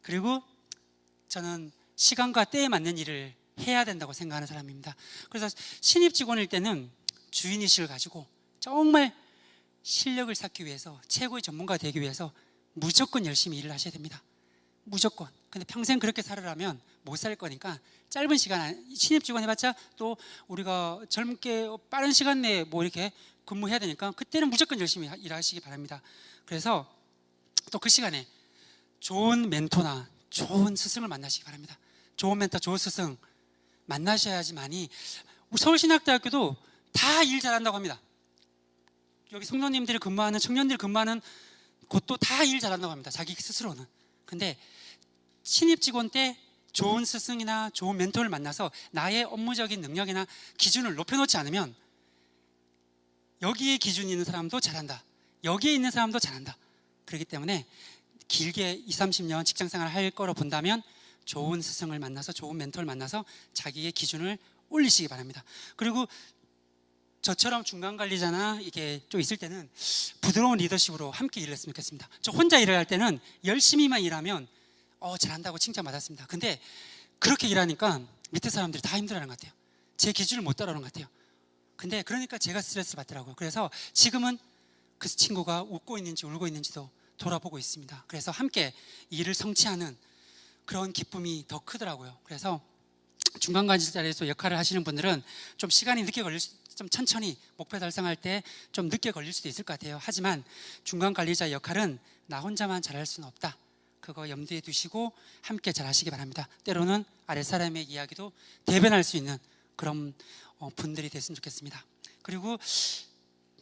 그리고 저는 시간과 때에 맞는 일을 해야 된다고 생각하는 사람입니다. 그래서 신입 직원일 때는 주인의식을 가지고 정말 실력을 쌓기 위해서, 최고의 전문가가 되기 위해서 무조건 열심히 일을 하셔야 됩니다. 무조건. 근데 평생 그렇게 살으라면 못 살 거니까 짧은 시간, 신입 직원 해봤자 또 우리가 젊게 빠른 시간 내에 뭐 이렇게 근무해야 되니까 그때는 무조건 열심히 일하시기 바랍니다. 그래서 또 그 시간에 좋은 멘토나 좋은 스승을 만나시기 바랍니다. 좋은 멘토, 좋은 스승 만나셔야지만이, 서울신학대학교도 다 일 잘한다고 합니다. 여기 성도님들이 근무하는, 청년들이 근무하는 곳도 다 일 잘한다고 합니다. 자기 스스로는. 근데 신입 직원 때 좋은 스승이나 좋은 멘토를 만나서 나의 업무적인 능력이나 기준을 높여놓지 않으면, 여기에 기준이 있는 사람도 잘한다, 여기에 있는 사람도 잘한다. 그렇기 때문에 길게 20, 30년 직장생활을 할 거로 본다면 좋은 스승을 만나서, 좋은 멘토를 만나서 자기의 기준을 올리시기 바랍니다. 그리고 저처럼 중간 관리자나 이게 좀 있을 때는 부드러운 리더십으로 함께 일을 했으면 좋겠습니다. 저 혼자 일을 할 때는 열심히만 일하면 잘한다고 칭찬받았습니다. 근데 그렇게 일하니까 밑에 사람들이 다 힘들어하는 것 같아요. 제 기준을 못 따라오는 것 같아요. 근데 그러니까 제가 스트레스를 받더라고요. 그래서 지금은 그 친구가 웃고 있는지 울고 있는지도 돌아보고 있습니다. 그래서 함께 일을 성취하는 그런 기쁨이 더 크더라고요. 그래서 중간 관리자에서 역할을 하시는 분들은 좀 시간이 늦게 걸릴 좀 천천히 목표 달성할 때 좀 늦게 걸릴 수도 있을 것 같아요. 하지만 중간 관리자 역할은 나 혼자만 잘할 수는 없다. 그거 염두에 두시고 함께 잘 하시기 바랍니다. 때로는 아랫사람의 이야기도 대변할 수 있는 그런 분들이 됐으면 좋겠습니다. 그리고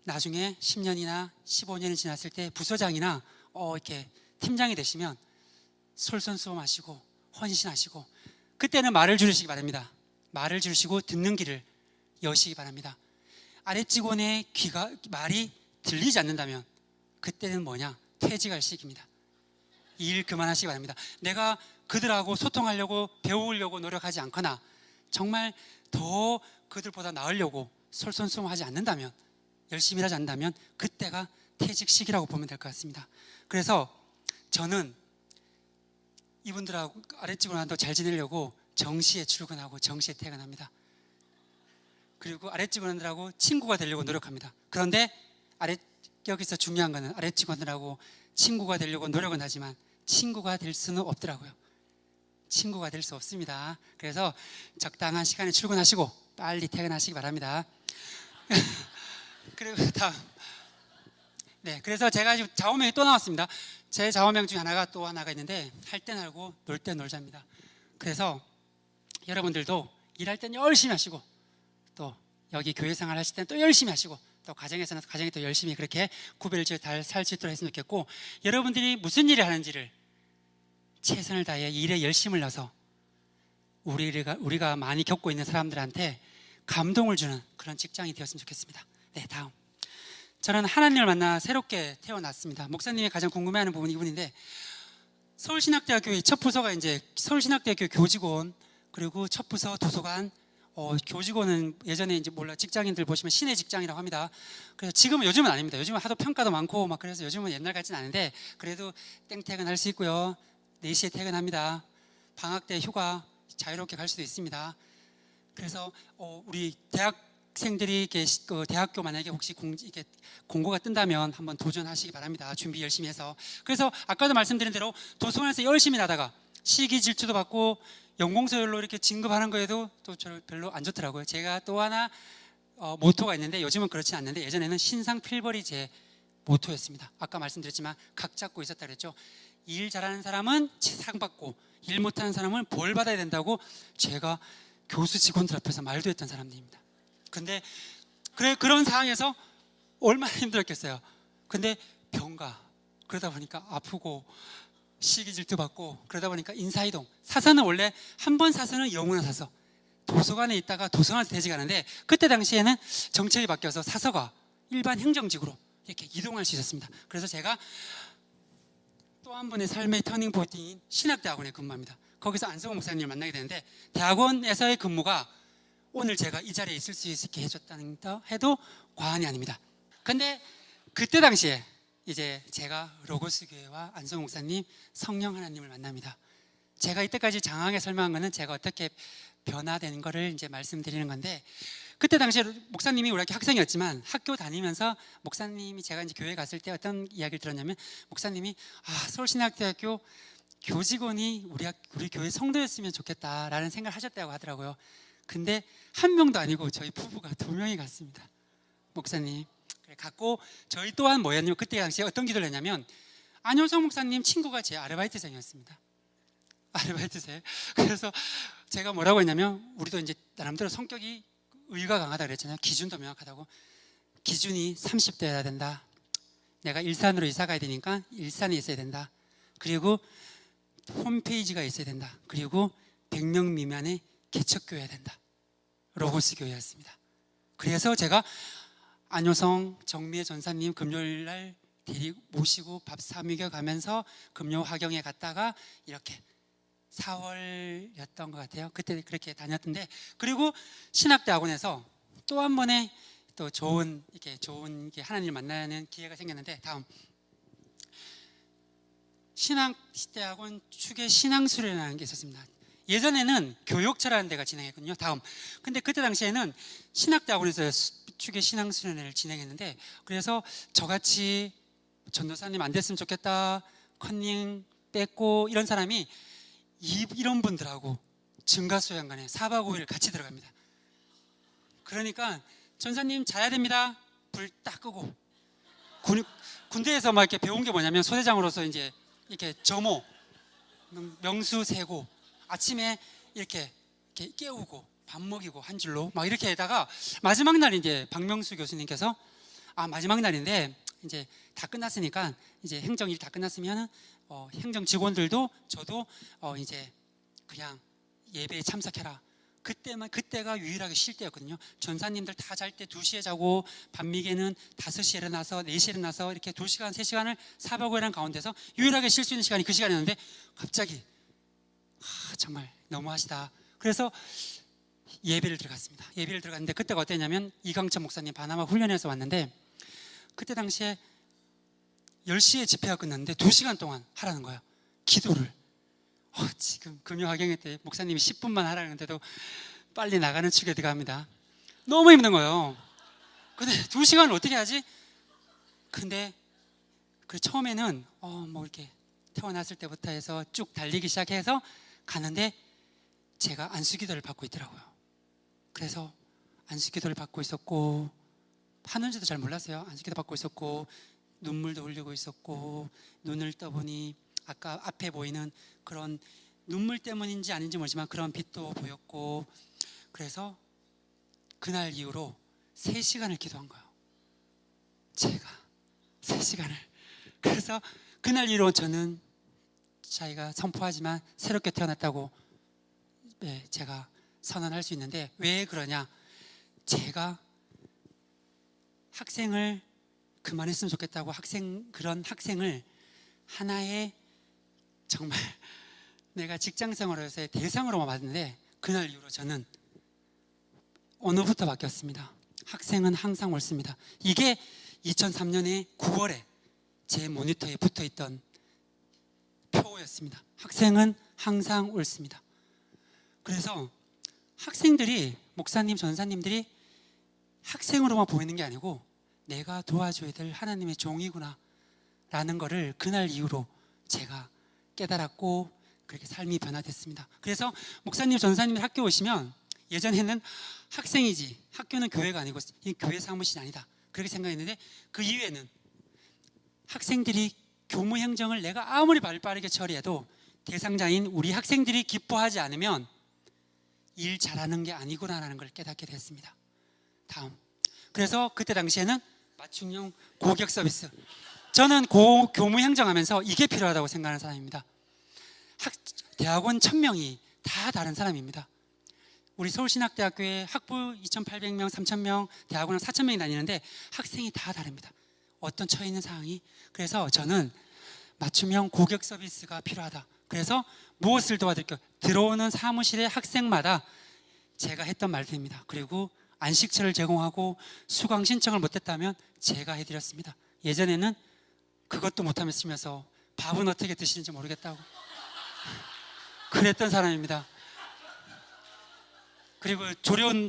나중에 10년이나 15년이 지났을 때 부서장이나 이렇게 팀장이 되시면 솔선수범하시고 헌신하시고 그때는 말을 줄이시기 바랍니다. 말을 줄이시고 듣는 길을 여시기 바랍니다. 아랫직원의 말이 들리지 않는다면 그때는 뭐냐? 퇴직할 시기입니다. 일 그만하시기 바랍니다. 내가 그들하고 소통하려고 배우려고 노력하지 않거나 정말 더 그들보다 나으려고 솔선수범하지 않는다면, 열심히 하지 않는다면 그때가 퇴직 시기라고 보면 될 것 같습니다. 그래서 저는 이분들하고 아랫직원한테 잘 지내려고 정시에 출근하고 정시에 퇴근합니다. 그리고 아랫직원들하고 친구가 되려고 노력합니다. 그런데 여기서 중요한 거는 아랫직원들하고 친구가 되려고 노력은 하지만 친구가 될 수는 없더라고요. 친구가 될 수 없습니다. 그래서 적당한 시간에 출근하시고 빨리 퇴근하시기 바랍니다. 그리고 다음, 네, 그래서 제가 지금 좌우명이 또 나왔습니다. 제 좌우명 중에 또 하나가 있는데 할 때 놀고 놀 때 놀자입니다. 그래서 여러분들도 일할 땐 열심히 하시고 또 여기 교회 생활 하실 때는 또 열심히 하시고 또 가정에서는 가정에 또 열심히 그렇게 구별지어 잘 살 수 있도록 했으면 좋겠고, 여러분들이 무슨 일을 하는지를 최선을 다해 일에 열심을 넣어서 우리가 많이 겪고 있는 사람들한테 감동을 주는 그런 직장이 되었으면 좋겠습니다. 네, 다음. 저는 하나님을 만나 새롭게 태어났습니다. 목사님이 가장 궁금해하는 부분이 이분인데, 서울신학대학교의 첫 부서가 이제 서울신학대학교 교직원, 그리고 첫 부서 도서관, 교직원은 예전에 이제 직장인들 보시면 신의 직장이라고 합니다. 그래서 요즘은 아닙니다. 요즘은 하도 평가도 많고 막 그래서 요즘은 옛날 같지는 않은데 그래도 땡퇴근 할 수 있고요. 4시에 퇴근합니다. 방학 때 휴가 자유롭게 갈 수도 있습니다. 그래서 우리 대학생들이 대학교 만약에 혹시 공고가 뜬다면 한번 도전하시기 바랍니다. 준비 열심히 해서. 그래서 아까도 말씀드린 대로 도서관에서 열심히 나다가 시기 질투도 받고 연공서열로 이렇게 진급하는 거에도 또 저를 별로 안 좋더라고요. 제가 또 하나 모토가 있는데 요즘은 그렇지 않는데 예전에는 신상 필벌이 제 모토였습니다. 아까 말씀드렸지만 각 잡고 있었다 그랬죠. 일 잘하는 사람은 상 받고 일 못하는 사람은 벌 받아야 된다고 제가 교수 직원들 앞에서 말도 했던 사람들입니다. 근데 그런 상황에서 얼마나 힘들었겠어요. 근데 병가 그러다 보니까 아프고 시기 질투 받고 그러다 보니까 인사이동, 사서는 원래 한 번 사서는 영원한 사서, 도서관에 있다가 도서관에서 퇴직하는데 그때 당시에는 정책이 바뀌어서 사서가 일반 행정직으로 이렇게 이동할 수 있었습니다. 그래서 제가 또 한 번의 삶의 터닝 포인트인 신학대학원에 근무합니다. 거기서 안성호 목사님을 만나게 되는데, 대학원에서의 근무가 오늘 제가 이 자리에 있을 수 있게 해줬다는 거 해도 과언이 아닙니다. 근데 그때 당시에 이제 제가 로고스 교회와 안성호 목사님, 성령 하나님을 만납니다. 제가 이때까지 장황하게 설명한 거는 제가 어떻게 변화된 거를 이제 말씀드리는 건데, 그때 당시에 목사님이 우리 학생이었지만 학교 다니면서 목사님이 제가 이제 교회 갔을 때 어떤 이야기를 들었냐면, 목사님이 서울신학대학교 교직원이 우리 교회 성도였으면 좋겠다라는 생각을 하셨다고 하더라고요. 근데 한 명도 아니고 저희 부부가 2명이 갔습니다. 목사님 갔고, 저희 또한 뭐였냐면 그때 당시에 어떤 기도를 했냐면, 안효성 목사님 친구가 제 아르바이트생이었습니다. 아르바이트생. 그래서 제가 뭐라고 했냐면, 우리도 이제 나름대로 성격이 의가 강하다 그랬잖아요. 기준도 명확하다고. 기준이 30대여야 된다. 내가 일산으로 이사 가야 되니까 일산에 있어야 된다. 그리고 홈페이지가 있어야 된다. 그리고 100명 미만의 개척교회야 된다. 로고스 교회였습니다. 그래서 제가 안효성 정미애 전사님 금요일날 모시고 밥 사먹여 가면서 금요 화경에 갔다가 이렇게 4월이었던 것 같아요. 그때 그렇게 다녔던데, 그리고 신학대학원에서 또 한 번의 또 좋은 이렇게 하나님을 만나는 기회가 생겼는데, 다음 신학대학원 축의 신앙수련이라는 게 있었습니다. 예전에는 교육처라는 데가 진행했거든요. 다음. 근데 그때 당시에는 신학대학원에서 축의 신앙수련회를 진행했는데, 그래서 저같이 전도사님 안 됐으면 좋겠다, 컨닝 뺐고 이런 사람이 이런 분들하고 증가수양관에 4박 5일 같이 들어갑니다. 그러니까 전사님 자야 됩니다. 불 딱 끄고. 군대에서 막 이렇게 배운 게 뭐냐면, 소대장으로서 이제 이렇게 점호, 명수 세고, 아침에 이렇게 깨우고 밥 먹이고 한 줄로 막 이렇게 하다가 마지막 날 이제 박명수 교수님께서 마지막 날인데 이제 다 끝났으니까, 이제 행정일 다 끝났으면 행정 직원들도 저도 이제 그냥 예배에 참석해라. 그때가 유일하게 쉴 때였거든요. 전사님들 다 잘 때 2시에 자고, 밤미개는 5시에 일어나서 4시에 일어나서 이렇게 2시간 3시간을 4박 5일한 가운데서 유일하게 쉴 수 있는 시간이 그 시간이었는데, 갑자기 정말 너무하시다. 그래서 예배를 들어갔습니다. 예배를 들어갔는데 그때가 어땠냐면, 이강천 목사님 바나마 훈련에서 왔는데, 그때 당시에 10시에 집회가 끝났는데 2시간 동안 하라는 거예요. 기도를. 지금 금요하경회 때 목사님이 10분만 하라는데도 빨리 나가는 축에 들어갑니다. 너무 힘든 거예요. 근데 2시간을 어떻게 하지? 근데 처음에는 뭐 이렇게 태어났을 때부터 해서 쭉 달리기 시작해서 가는데, 제가 안수기도를 받고 있더라고요. 그래서 안수기도를 받고 있었고, 하는지도 잘 몰랐어요. 안수기도 받고 있었고, 눈물도 흘리고 있었고, 눈을 떠보니 아까 앞에 보이는 그런 눈물 때문인지 아닌지 모르지만 그런 빛도 보였고, 그래서 그날 이후로 3시간을 기도한 거예요. 제가 3시간을. 그래서 그날 이후로 저는 자기가 선포하지만 새롭게 태어났다고 제가 선언할 수 있는데, 왜 그러냐? 제가 학생을 그만했으면 좋겠다고 그런 학생을 하나의 정말 내가 직장생활에서의 대상으로만 봤는데, 그날 이후로 저는 언어부터 바뀌었습니다. 학생은 항상 옳습니다. 이게 2003년에 9월에 제 모니터에 붙어있던 표였습니다. 학생은 항상 옳습니다. 그래서 학생들이, 목사님, 전사님들이 학생으로만 보이는 게 아니고 내가 도와줘야 될 하나님의 종이구나 라는 거를 그날 이후로 제가 깨달았고, 그렇게 삶이 변화됐습니다. 그래서 목사님, 전사님들 학교 오시면, 예전에는 학생이지 학교는 교회가 아니고 이 교회 사무실이 아니다 그렇게 생각했는데, 그 이후에는 학생들이 교무 행정을 내가 아무리 발빠르게 처리해도 대상자인 우리 학생들이 기뻐하지 않으면 일 잘하는 게 아니구나라는 걸 깨닫게 됐습니다. 다음. 그래서 그때 당시에는 맞춤형 고객 서비스, 저는 교무 행정하면서 이게 필요하다고 생각하는 사람입니다. 대학원 1000명이 다 다른 사람입니다. 우리 서울신학대학교에 학부 2800명, 3000명, 대학원은 4000명이 다니는데 학생이 다 다릅니다. 어떤 처해 있는 상황이. 그래서 저는 맞춤형 고객 서비스가 필요하다. 그래서 무엇을 도와드릴까요? 들어오는 사무실의 학생마다 제가 했던 말들입니다. 그리고 안식처를 제공하고 수강 신청을 못했다면 제가 해드렸습니다. 예전에는 그것도 못하면서 밥은 어떻게 드시는지 모르겠다고 그랬던 사람입니다. 그리고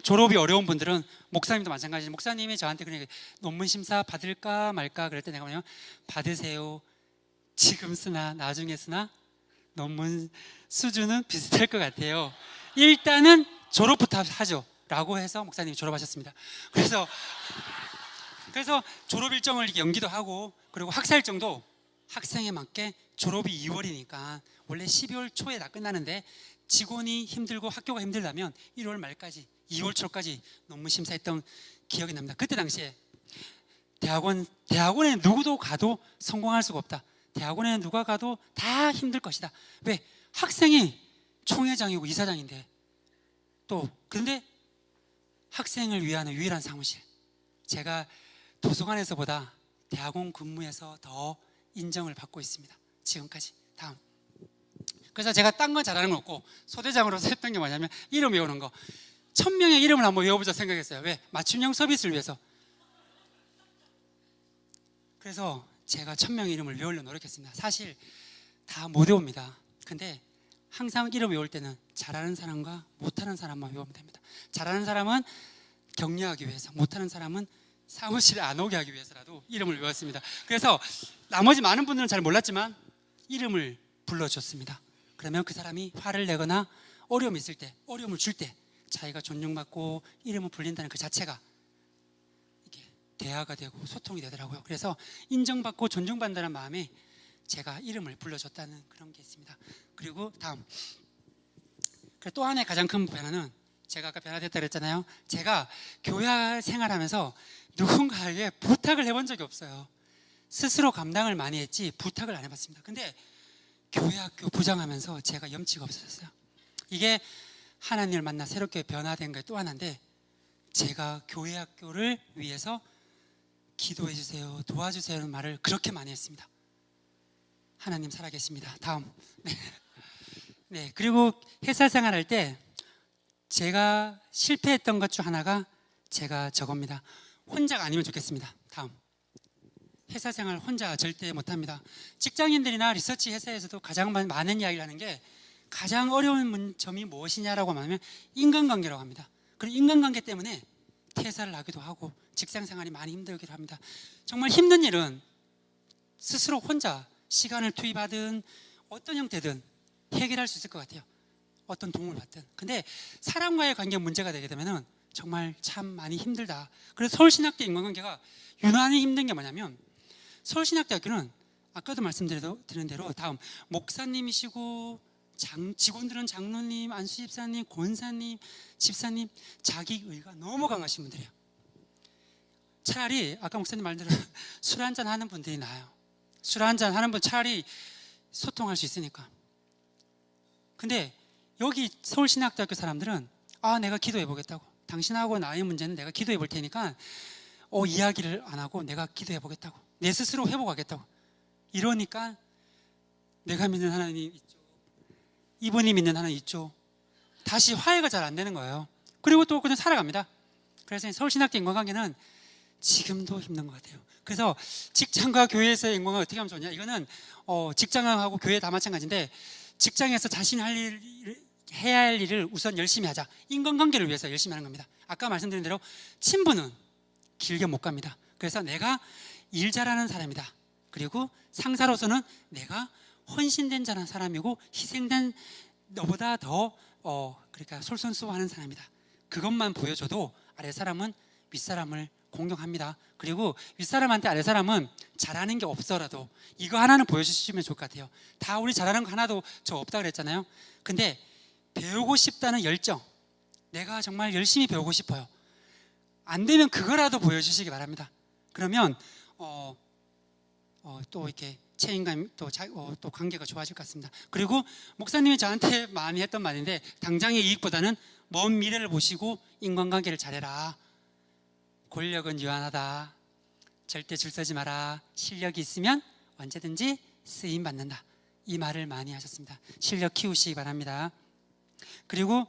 졸업이 어려운 분들은, 목사님도 마찬가지죠. 목사님이 저한테 그냥 논문 심사 받을까 말까 그럴 때 내가 뭐냐면, 받으세요. 지금 쓰나 나중에 쓰나 논문 수준은 비슷할 것 같아요. 일단은 졸업부터 하죠 라고 해서 목사님이 졸업하셨습니다. 그래서 졸업 일정을 이렇게 연기도 하고, 그리고 학사 일정도 학생에 맞게, 졸업이 2월이니까 원래 12월 초에 다 끝나는데 직원이 힘들고 학교가 힘들다면 1월 말까지, 2월 초까지 논문 심사했던 기억이 납니다. 그때 당시에 대학원에 누구도 가도 성공할 수가 없다. 대학원에 누가 가도 다 힘들 것이다. 왜? 학생이 총회장이고 이사장인데, 그런데 학생을 위한 유일한 사무실. 제가 도서관에서보다 대학원 근무에서 더 인정을 받고 있습니다. 지금까지. 다음. 그래서 제가 딴 건 잘하는 건 없고, 소대장으로서 했던 게 뭐냐면 이름 외우는 거. 1000명의 이름을 한번 외워보자 생각했어요. 왜? 맞춤형 서비스를 위해서. 그래서 제가 1000명의 이름을 외우려 노력했습니다. 사실 다 못 외웁니다. 근데 항상 이름 외울 때는 잘하는 사람과 못하는 사람만 외우면 됩니다. 잘하는 사람은 격려하기 위해서, 못하는 사람은 사무실에 안 오게 하기 위해서라도 이름을 외웠습니다. 그래서 나머지 많은 분들은 잘 몰랐지만 이름을 불러줬습니다. 그러면 그 사람이 화를 내거나 어려움이 있을 때, 어려움을 줄 때 자기가 존중받고 이름을 불린다는 그 자체가 이게 대화가 되고 소통이 되더라고요. 그래서 인정받고 존중받는다는 마음에 제가 이름을 불러줬다는 그런 게 있습니다. 그리고 다음, 또 하나의 가장 큰 변화는, 제가 아까 변화됐다 그랬잖아요. 제가 교회 생활하면서 누군가에게 부탁을 해본 적이 없어요. 스스로 감당을 많이 했지 부탁을 안 해봤습니다. 근데 교회 학교 부장하면서 제가 염치가 없어졌어요. 이게 하나님을 만나 새롭게 변화된 게 또 하나인데, 제가 교회 학교를 위해서 기도해 주세요, 도와주세요 하는 말을 그렇게 많이 했습니다. 하나님 살아계십니다. 다음. 네, 그리고 회사 생활할 때 제가 실패했던 것 중 하나가 제가 저겁니다. 혼자가 아니면 좋겠습니다. 다음. 회사 생활 혼자 절대 못합니다. 직장인들이나 리서치 회사에서도 가장 많은 이야기를 하는 게, 가장 어려운 점이 무엇이냐라고 하면 인간관계라고 합니다. 그리고 인간관계 때문에 퇴사를 하기도 하고 직장 생활이 많이 힘들기도 합니다. 정말 힘든 일은 스스로 혼자 시간을 투입하든 어떤 형태든 해결할 수 있을 것 같아요. 어떤 도움을 받든. 근데 사람과의 관계 문제가 되게 되면은 정말 참 많이 힘들다. 그래서 서울신학대 인간관계가 유난히 힘든 게 뭐냐면, 서울신학대학교는 아까도 말씀드린 대로 다음 목사님이시고 직원들은 장로님, 안수집사님, 권사님, 집사님, 자기의가 너무 강하신 분들이에요. 차라리 아까 목사님 말대로 술 한잔 하는 분들이 나아요. 술 한잔 하는 분 차라리 소통할 수 있으니까. 근데 여기 서울신학대학교 사람들은 내가 기도해 보겠다고, 당신하고 나의 문제는 내가 기도해 볼 테니까 이야기를 안 하고 내가 기도해 보겠다고, 내 스스로 회복하겠다고. 이러니까 내가 믿는 하나님 있죠, 이분이 믿는 하나님 있죠, 다시 화해가 잘 안 되는 거예요. 그리고 또 그냥 살아갑니다. 그래서 서울신학대 인간관계는 지금도 힘든 것 같아요. 그래서 직장과 교회에서의 인간관계 어떻게 하면 좋냐, 이거는 직장하고 교회 다 마찬가지인데, 직장에서 자신이 해야 할 일을 우선 열심히 하자. 인간관계를 위해서 열심히 하는 겁니다. 아까 말씀드린 대로 친분은 길게 못 갑니다. 그래서 내가 일 잘하는 사람이다. 그리고 상사로서는 내가 헌신된 사람이고 희생된 너보다 더 그러니까 솔선수범하는 사람이다. 그것만 보여줘도 아래 사람은 윗사람을 공경합니다. 그리고 윗사람한테 아래 사람은 잘하는 게 없어라도 이거 하나는 보여주시면 좋을 것 같아요. 다 우리 잘하는 거 하나도 저 없다 그랬잖아요. 근데 배우고 싶다는 열정, 내가 정말 열심히 배우고 싶어요. 안 되면 그거라도 보여주시기 바랍니다. 그러면 또 이렇게 책임감, 또 관계가 좋아질 것 같습니다. 그리고 목사님이 저한테 많이 했던 말인데, 당장의 이익보다는 먼 미래를 보시고 인간관계를 잘해라. 권력은 유한하다. 절대 줄 서지 마라. 실력이 있으면 언제든지 쓰임 받는다. 이 말을 많이 하셨습니다. 실력 키우시기 바랍니다. 그리고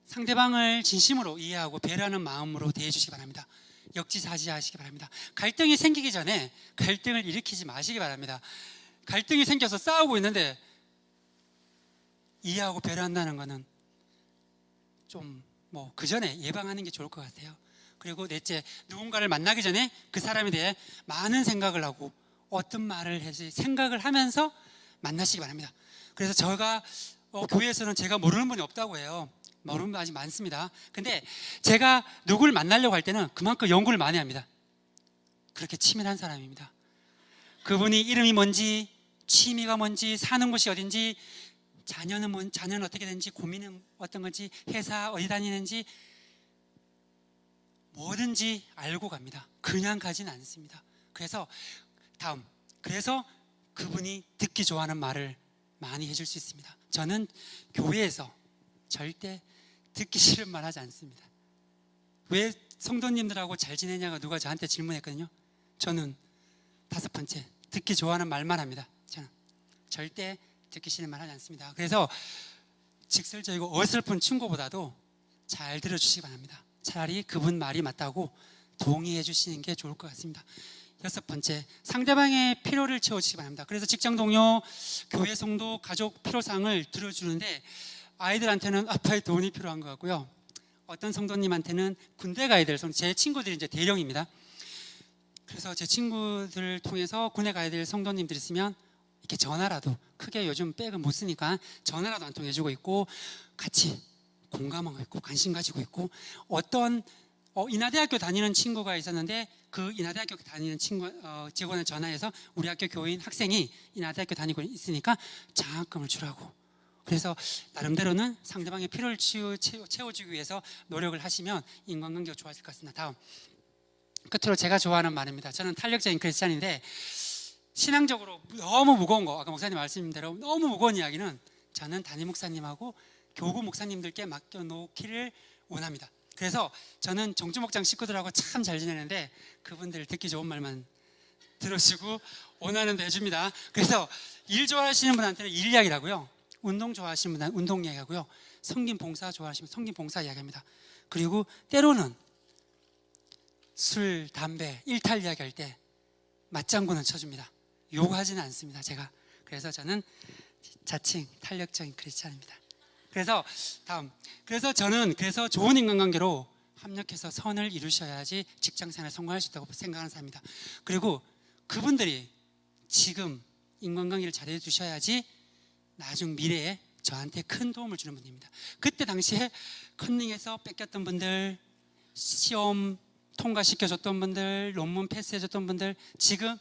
상대방을 진심으로 이해하고 배려하는 마음으로 대해주시기 바랍니다. 역지사지하시기 바랍니다. 갈등이 생기기 전에 갈등을 일으키지 마시기 바랍니다. 갈등이 생겨서 싸우고 있는데 이해하고 배려한다는 것은 좀 그 전에 예방하는 게 좋을 것 같아요. 그리고 넷째, 누군가를 만나기 전에 그 사람에 대해 많은 생각을 하고 어떤 말을 해야지 생각을 하면서 만나시기 바랍니다. 그래서 제가 교회에서는 제가 모르는 분이 없다고 해요. 모르는 분 아직 많습니다. 근데 제가 누구를 만나려고 할 때는 그만큼 연구를 많이 합니다. 그렇게 치밀한 사람입니다. 그분이 이름이 뭔지, 취미가 뭔지, 사는 곳이 어딘지, 자녀는 어떻게 되는지, 고민은 어떤 건지, 회사 어디 다니는지 뭐든지 알고 갑니다. 그냥 가지는 않습니다. 그래서 그분이 듣기 좋아하는 말을 많이 해줄 수 있습니다. 저는 교회에서 절대 듣기 싫은 말 하지 않습니다. 왜 성도님들하고 잘 지내냐고 누가 저한테 질문했거든요. 저는 5번째, 듣기 좋아하는 말만 합니다. 저는 절대 듣기 싫은 말 하지 않습니다. 그래서 직설적이고 어설픈 충고보다도 잘 들어주시기 바랍니다. 차라리 그분 말이 맞다고 동의해 주시는 게 좋을 것 같습니다. 6번째, 상대방의 필요를 채워주시기 바랍니다. 그래서 직장 동료, 교회 성도, 가족 필요사항을 들어주는데 아이들한테는 아빠의 돈이 필요한 것 같고요. 어떤 성도님한테는 군대 가야 될 제 친구들이 이제 대령입니다. 그래서 제 친구들을 통해서 군에 가야 될 성도님들 있으면 이렇게 전화라도, 크게 요즘 백을 못 쓰니까 전화라도 한 통 해주고 있고, 같이 공감하고 있고 관심 가지고 있고, 어떤 인하대학교 다니는 친구가 있었는데 그 인하대학교 다니는 직원을 전화해서 우리 학교 교인 학생이 인하대학교 다니고 있으니까 장학금을 주라고. 그래서 나름대로는 상대방의 필요를 채워주기 위해서 노력을 하시면 인간관계가 좋아질 것 같습니다. 다음, 끝으로 제가 좋아하는 말입니다. 저는 탄력적인 크리스찬인데 신앙적으로 너무 무거운 거, 아까 목사님 말씀인 대로 너무 무거운 이야기는 저는 담임 목사님하고 교구 목사님들께 맡겨놓기를 원합니다. 그래서 저는 정주목장 식구들하고 참 잘 지내는데 그분들 듣기 좋은 말만 들어주고 원하는 대 해줍니다. 그래서 일 좋아하시는 분한테는 일 이야기라고요, 운동 좋아하시는 분한테는 운동 이야기하고요, 성김 봉사 좋아하시면 성김 봉사 이야기합니다. 그리고 때로는 술, 담배, 일탈 이야기할 때 맞장구는 쳐줍니다. 요구하지는 않습니다, 제가. 그래서 저는 자칭 탄력적인 크리스찬입니다. 그래서 다음, 그래서 저는 좋은 인간관계로 협력해서 선을 이루셔야지 직장생활에 성공할 수 있다고 생각하는 사람입니다. 그리고 그분들이 지금 인간관계를 잘해 주셔야지 나중 미래에 저한테 큰 도움을 주는 분입니다. 그때 당시에 컨닝에서 뺏겼던 분들, 시험 통과시켜줬던 분들, 논문 패스해줬던 분들 지금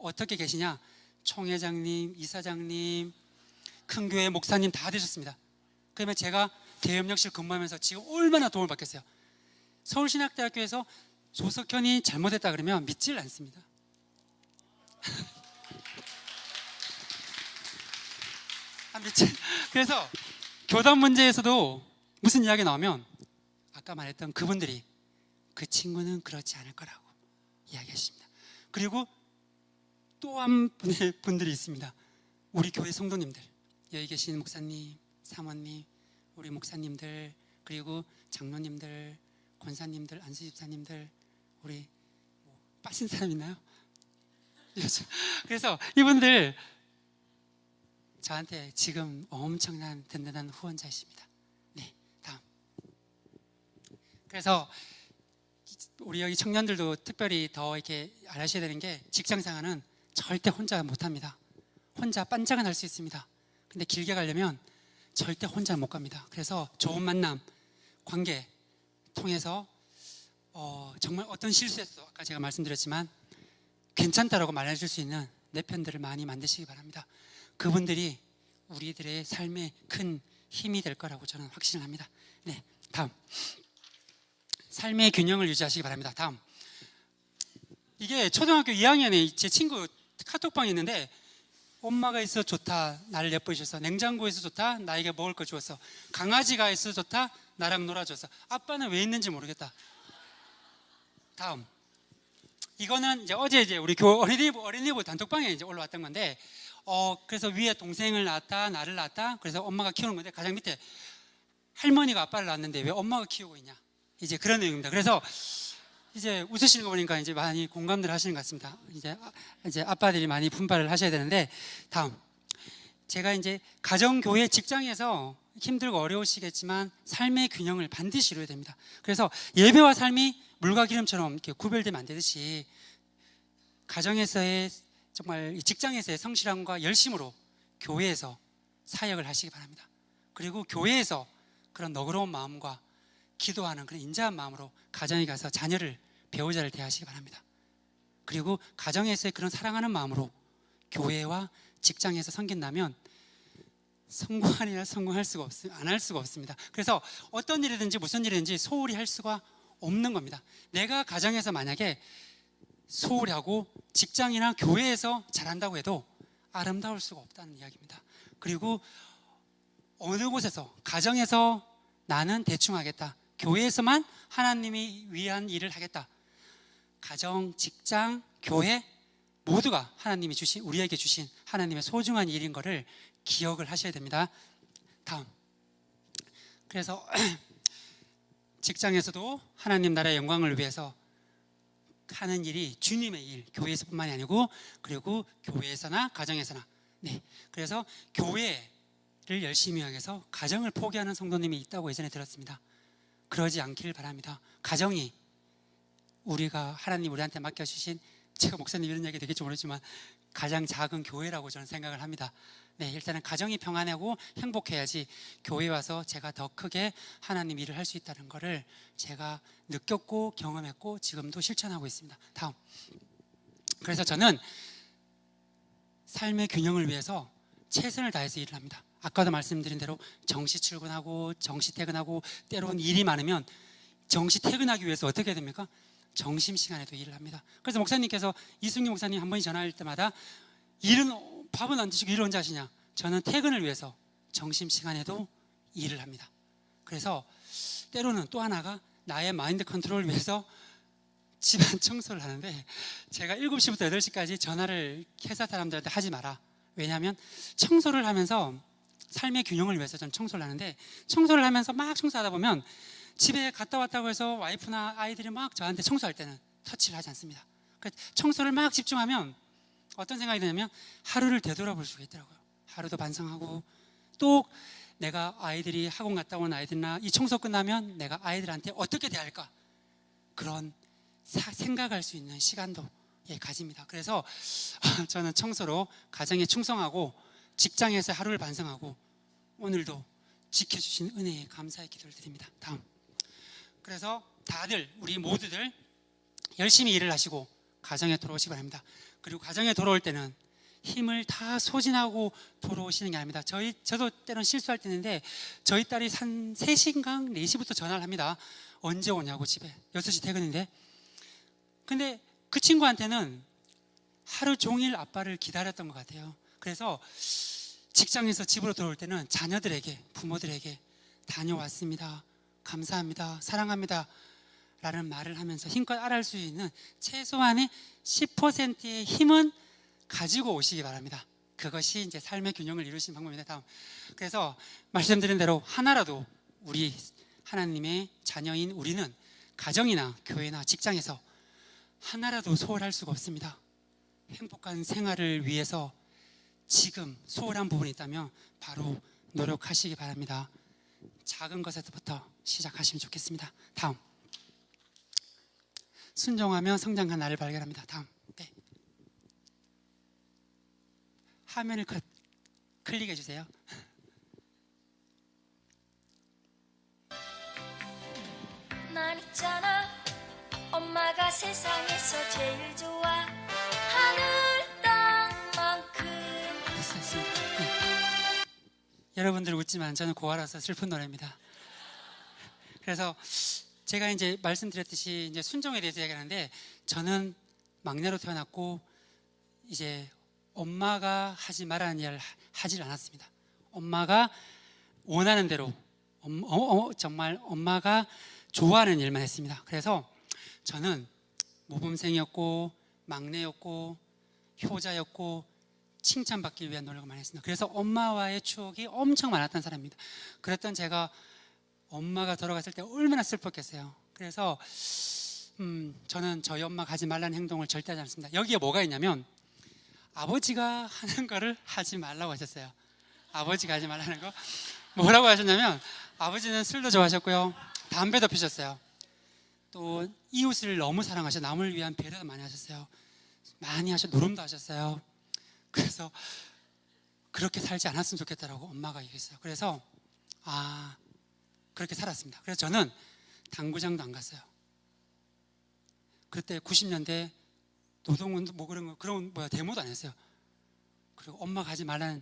어떻게 계시냐? 총회장님, 이사장님, 큰 교회 목사님 다 되셨습니다. 그러면 제가 대협력실 근무하면서 지금 얼마나 도움을 받겠어요? 서울신학대학교에서 조석현이 잘못했다 그러면 믿질 않습니다. 그래서 교단 문제에서도 무슨 이야기 나오면 아까 말했던 그분들이 그 친구는 그렇지 않을 거라고 이야기하십니다. 그리고 또 한 분들이 있습니다. 우리 교회 성도님들, 여기 계신 목사님, 사모님, 우리 목사님들, 그리고 장로님들, 권사님들, 안수집사님들, 우리 빠진 사람 있나요? 그래서 이분들 저한테 지금 엄청난 든든한 후원자이십니다. 네, 다음. 그래서 우리 여기 청년들도 특별히 더 이렇게 알아셔야 되는 게 직장생활은 절대 혼자 못합니다. 혼자 반짝은 할 수 있습니다. 근데 길게 가려면 절대 혼자 못 갑니다. 그래서 좋은 만남, 관계 통해서 정말 어떤 실수했어, 아까 제가 말씀드렸지만 괜찮다라고 말해줄 수 있는 내 편들을 많이 만드시기 바랍니다. 그분들이 우리들의 삶에 큰 힘이 될 거라고 저는 확신을 합니다. 네, 다음. 삶의 균형을 유지하시기 바랍니다. 다음. 이게 초등학교 2학년에 제 친구 카톡방이 있는데 엄마가 있어 좋다, 나를 예뻐주셔서. 냉장고에 있어 좋다, 나에게 먹을 걸 주었어. 강아지가 있어 좋다, 나랑 놀아줬어. 아빠는 왜 있는지 모르겠다. 다음. 이거는 어제 우리 교회 어린이부 단톡방에 올라왔던 건데, 그래서 위에 동생을 낳았다, 나를 낳았다. 그래서 엄마가 키우는 건데 가장 밑에 할머니가 아빠를 낳았는데 왜 엄마가 키우고 있냐. 이제 그런 내용입니다. 그래서 이제 웃으시는 거 보니까 이제 많이 공감들 하시는 것 같습니다. 이제 아빠들이 많이 분발을 하셔야 되는데, 다음. 제가 이제 가정, 교회, 직장에서 힘들고 어려우시겠지만 삶의 균형을 반드시 이루어야 됩니다. 그래서 예배와 삶이 물과 기름처럼 이렇게 구별되면 안 되듯이 가정에서의 정말 직장에서의 성실함과 열심으로 교회에서 사역을 하시기 바랍니다. 그리고 교회에서 그런 너그러운 마음과 기도하는 그런 인자한 마음으로 가정에 가서 자녀를, 배우자를 대하시기 바랍니다. 그리고 가정에서의 그런 사랑하는 마음으로 교회와 직장에서 섬긴다면 성공하느냐 성공할 수가 안 할 수가 없습니다. 그래서 어떤 일이든지 무슨 일이든지 소홀히 할 수가 없는 겁니다. 내가 가정에서 만약에 소홀히 하고 직장이나 교회에서 잘한다고 해도 아름다울 수가 없다는 이야기입니다. 그리고 어느 곳에서, 가정에서 나는 대충 하겠다, 교회에서만 하나님이 위한 일을 하겠다. 가정, 직장, 교회 모두가 하나님이 주신, 우리에게 주신 하나님의 소중한 일인 것을 기억을 하셔야 됩니다. 다음. 그래서 직장에서도 하나님 나라의 영광을 위해서 하는 일이 주님의 일, 교회에서뿐만이 아니고 그리고 교회에서나 가정에서나. 네, 그래서 교회를 열심히 하기 위해서 가정을 포기하는 성도님이 있다고 예전에 들었습니다. 그러지 않기를 바랍니다. 가정이 우리가 하나님 우리한테 맡겨주신, 제가 목사님 이런 얘기 되겠지 모르지만 가장 작은 교회라고 저는 생각을 합니다. 네, 일단은 가정이 평안하고 행복해야지 교회 와서 제가 더 크게 하나님 일을 할 수 있다는 것을 제가 느꼈고 경험했고 지금도 실천하고 있습니다. 다음. 그래서 저는 삶의 균형을 위해서 최선을 다해서 일을 합니다. 아까도 말씀드린 대로 정시 출근하고 정시 퇴근하고 때로는 일이 많으면 정시 퇴근하기 위해서 어떻게 해야 됩니까? 점심시간에도 일을 합니다. 그래서 목사님께서 이승기 목사님 한 번이 전화할 때마다 밥은 안 드시고 일을 언제 하시냐? 저는 퇴근을 위해서 점심시간에도 일을 합니다. 그래서 때로는 또 하나가 나의 마인드 컨트롤을 위해서 집안 청소를 하는데, 제가 7시부터 8시까지 전화를 회사 사람들한테 하지 마라. 왜냐하면 청소를 하면서 삶의 균형을 위해서 저는 청소를 하는데, 청소를 하면서 막 청소하다 보면 집에 갔다 왔다고 해서 와이프나 아이들이 막 저한테 청소할 때는 터치를 하지 않습니다. 청소를 막 집중하면 어떤 생각이 드냐면 하루를 되돌아볼 수가 있더라고요. 하루도 반성하고, 또 내가 아이들이 학원 갔다 온 아이들이나 이 청소 끝나면 내가 아이들한테 어떻게 대할까, 그런 생각할 수 있는 시간도 가집니다. 그래서 저는 청소로 가정에 충성하고 직장에서 하루를 반성하고 오늘도 지켜주신 은혜에 감사의 기도를 드립니다. 다음. 그래서 다들, 우리 모두들 열심히 일을 하시고 가정에 돌아오시기 바랍니다. 그리고 가정에 돌아올 때는 힘을 다 소진하고 돌아오시는 게 아닙니다. 저도 때론 실수할 때 있는데, 저희 딸이 한 3시인가 4시부터 전화를 합니다. 언제 오냐고, 집에 6시 퇴근인데. 근데 그 친구한테는 하루 종일 아빠를 기다렸던 것 같아요. 그래서 직장에서 집으로 돌아올 때는 자녀들에게, 부모들에게 다녀왔습니다, 감사합니다, 사랑합니다 라는 말을 하면서 힘껏 알아할 수 있는 최소한의 10%의 힘은 가지고 오시기 바랍니다. 그것이 이제 삶의 균형을 이루시는 방법입니다. 다음. 그래서 말씀드린 대로 하나라도 우리 하나님의 자녀인 우리는 가정이나 교회나 직장에서 하나라도 소홀할 수가 없습니다. 행복한 생활을 위해서 지금 소홀한 부분이 있다면 바로 노력하시기 바랍니다. 작은 것에서부터 시작하시면 좋겠습니다. 다음. 순종하며 성장한 나를 발견합니다. 다음. 네. 화면을 클릭해 주세요. 난 있잖아, 엄마가 세상에서 제일 좋아. 하늘 땅만큼. 네. 여러분들 웃지만 저는 고아라서 슬픈 노래입니다. 그래서 제가 이제 말씀드렸듯이 이제 순종에 대해서 얘기하는데, 저는 막내로 태어났고 이제 엄마가 하지 말라는 일을 하질 않았습니다. 엄마가 원하는 대로 정말 엄마가 좋아하는 일만 했습니다. 그래서 저는 모범생이었고 막내였고 효자였고 칭찬받기 위한 노력을 많이 했습니다. 그래서 엄마와의 추억이 엄청 많았던 사람입니다. 그랬던 제가 엄마가 돌아갔을 때 얼마나 슬펐겠어요. 그래서 저는 저희 엄마가 하지 말라는 행동을 절대 하지 않습니다. 여기에 뭐가 있냐면, 아버지가 하는 거를 하지 말라고 하셨어요. 아버지가 하지 말라는 거 뭐라고 하셨냐면, 아버지는 술도 좋아하셨고요, 담배도 피셨어요. 또 이웃을 너무 사랑하셔, 남을 위한 배려도 많이 하셨어요. 많이 노름도 하셨어요. 그래서 그렇게 살지 않았으면 좋겠다라고 엄마가 얘기했어요. 그래서 그렇게 살았습니다. 그래서 저는 당구장도 안 갔어요. 그때 90년대 노동운동 그런 데모도 안 했어요. 그리고 엄마가 하지 말라는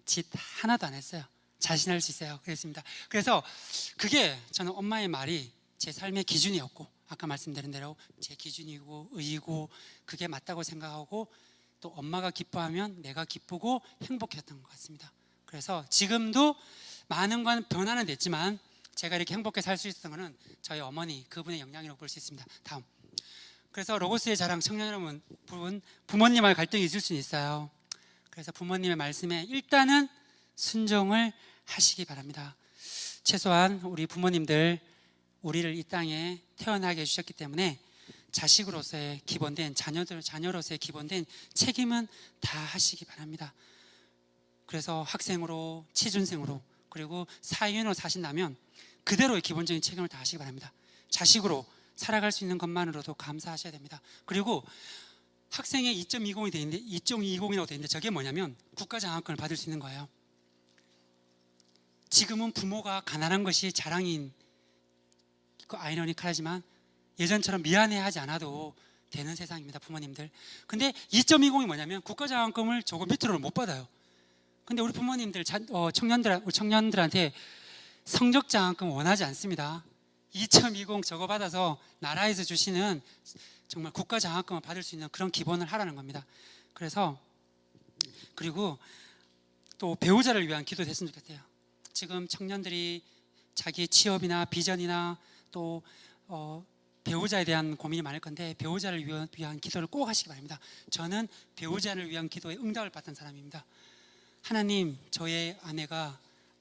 짓 하나도 안 했어요. 자신할 수 있어요. 그랬습니다. 그래서 그게 저는 엄마의 말이 제 삶의 기준이었고, 아까 말씀드린 대로 제 기준이고 의이고 그게 맞다고 생각하고, 또 엄마가 기뻐하면 내가 기쁘고 행복했던 것 같습니다. 그래서 지금도 많은 건 변화는 됐지만 제가 이렇게 행복하게 살 수 있었던 것은 저희 어머니, 그분의 영향이라고 볼 수 있습니다. 다음. 그래서 로고스의 자랑 청년 여러분, 부모님과의 갈등이 있을 수는 있어요. 그래서 부모님의 말씀에 일단은 순종을 하시기 바랍니다. 최소한 우리 부모님들 우리를 이 땅에 태어나게 해주셨기 때문에 자식으로서의 기본된 자녀로서의 기본된 책임은 다 하시기 바랍니다. 그래서 학생으로, 취준생으로, 그리고 사회인으로 사신다면 그대로의 기본적인 책임을 다 하시기 바랍니다. 자식으로 살아갈 수 있는 것만으로도 감사하셔야 됩니다. 그리고 학생의 2.20이 돼 있는데 2.20이라고 돼 있는데 저게 뭐냐면 국가장학금을 받을 수 있는 거예요. 지금은 부모가 가난한 것이 자랑인 아이러니컬하지만 예전처럼 미안해하지 않아도 되는 세상입니다, 부모님들. 근데 2.20이 뭐냐면 국가장학금을 조금 밑으로는 못 받아요. 근데 우리 부모님들 청년들한테 성적장학금 원하지 않습니다. 2.20 저거 받아서 나라에서 주시는 정말 국가장학금을 받을 수 있는 그런 기본을 하라는 겁니다. 그래서 그리고 또 배우자를 위한 기도 됐으면 좋겠어요. 지금 청년들이 자기 취업이나 비전이나 또 배우자에 대한 고민이 많을 건데 배우자를 위한 기도를 꼭 하시기 바랍니다. 저는 배우자를 위한 기도에 응답을 받은 사람입니다. 하나님, 저의 아내가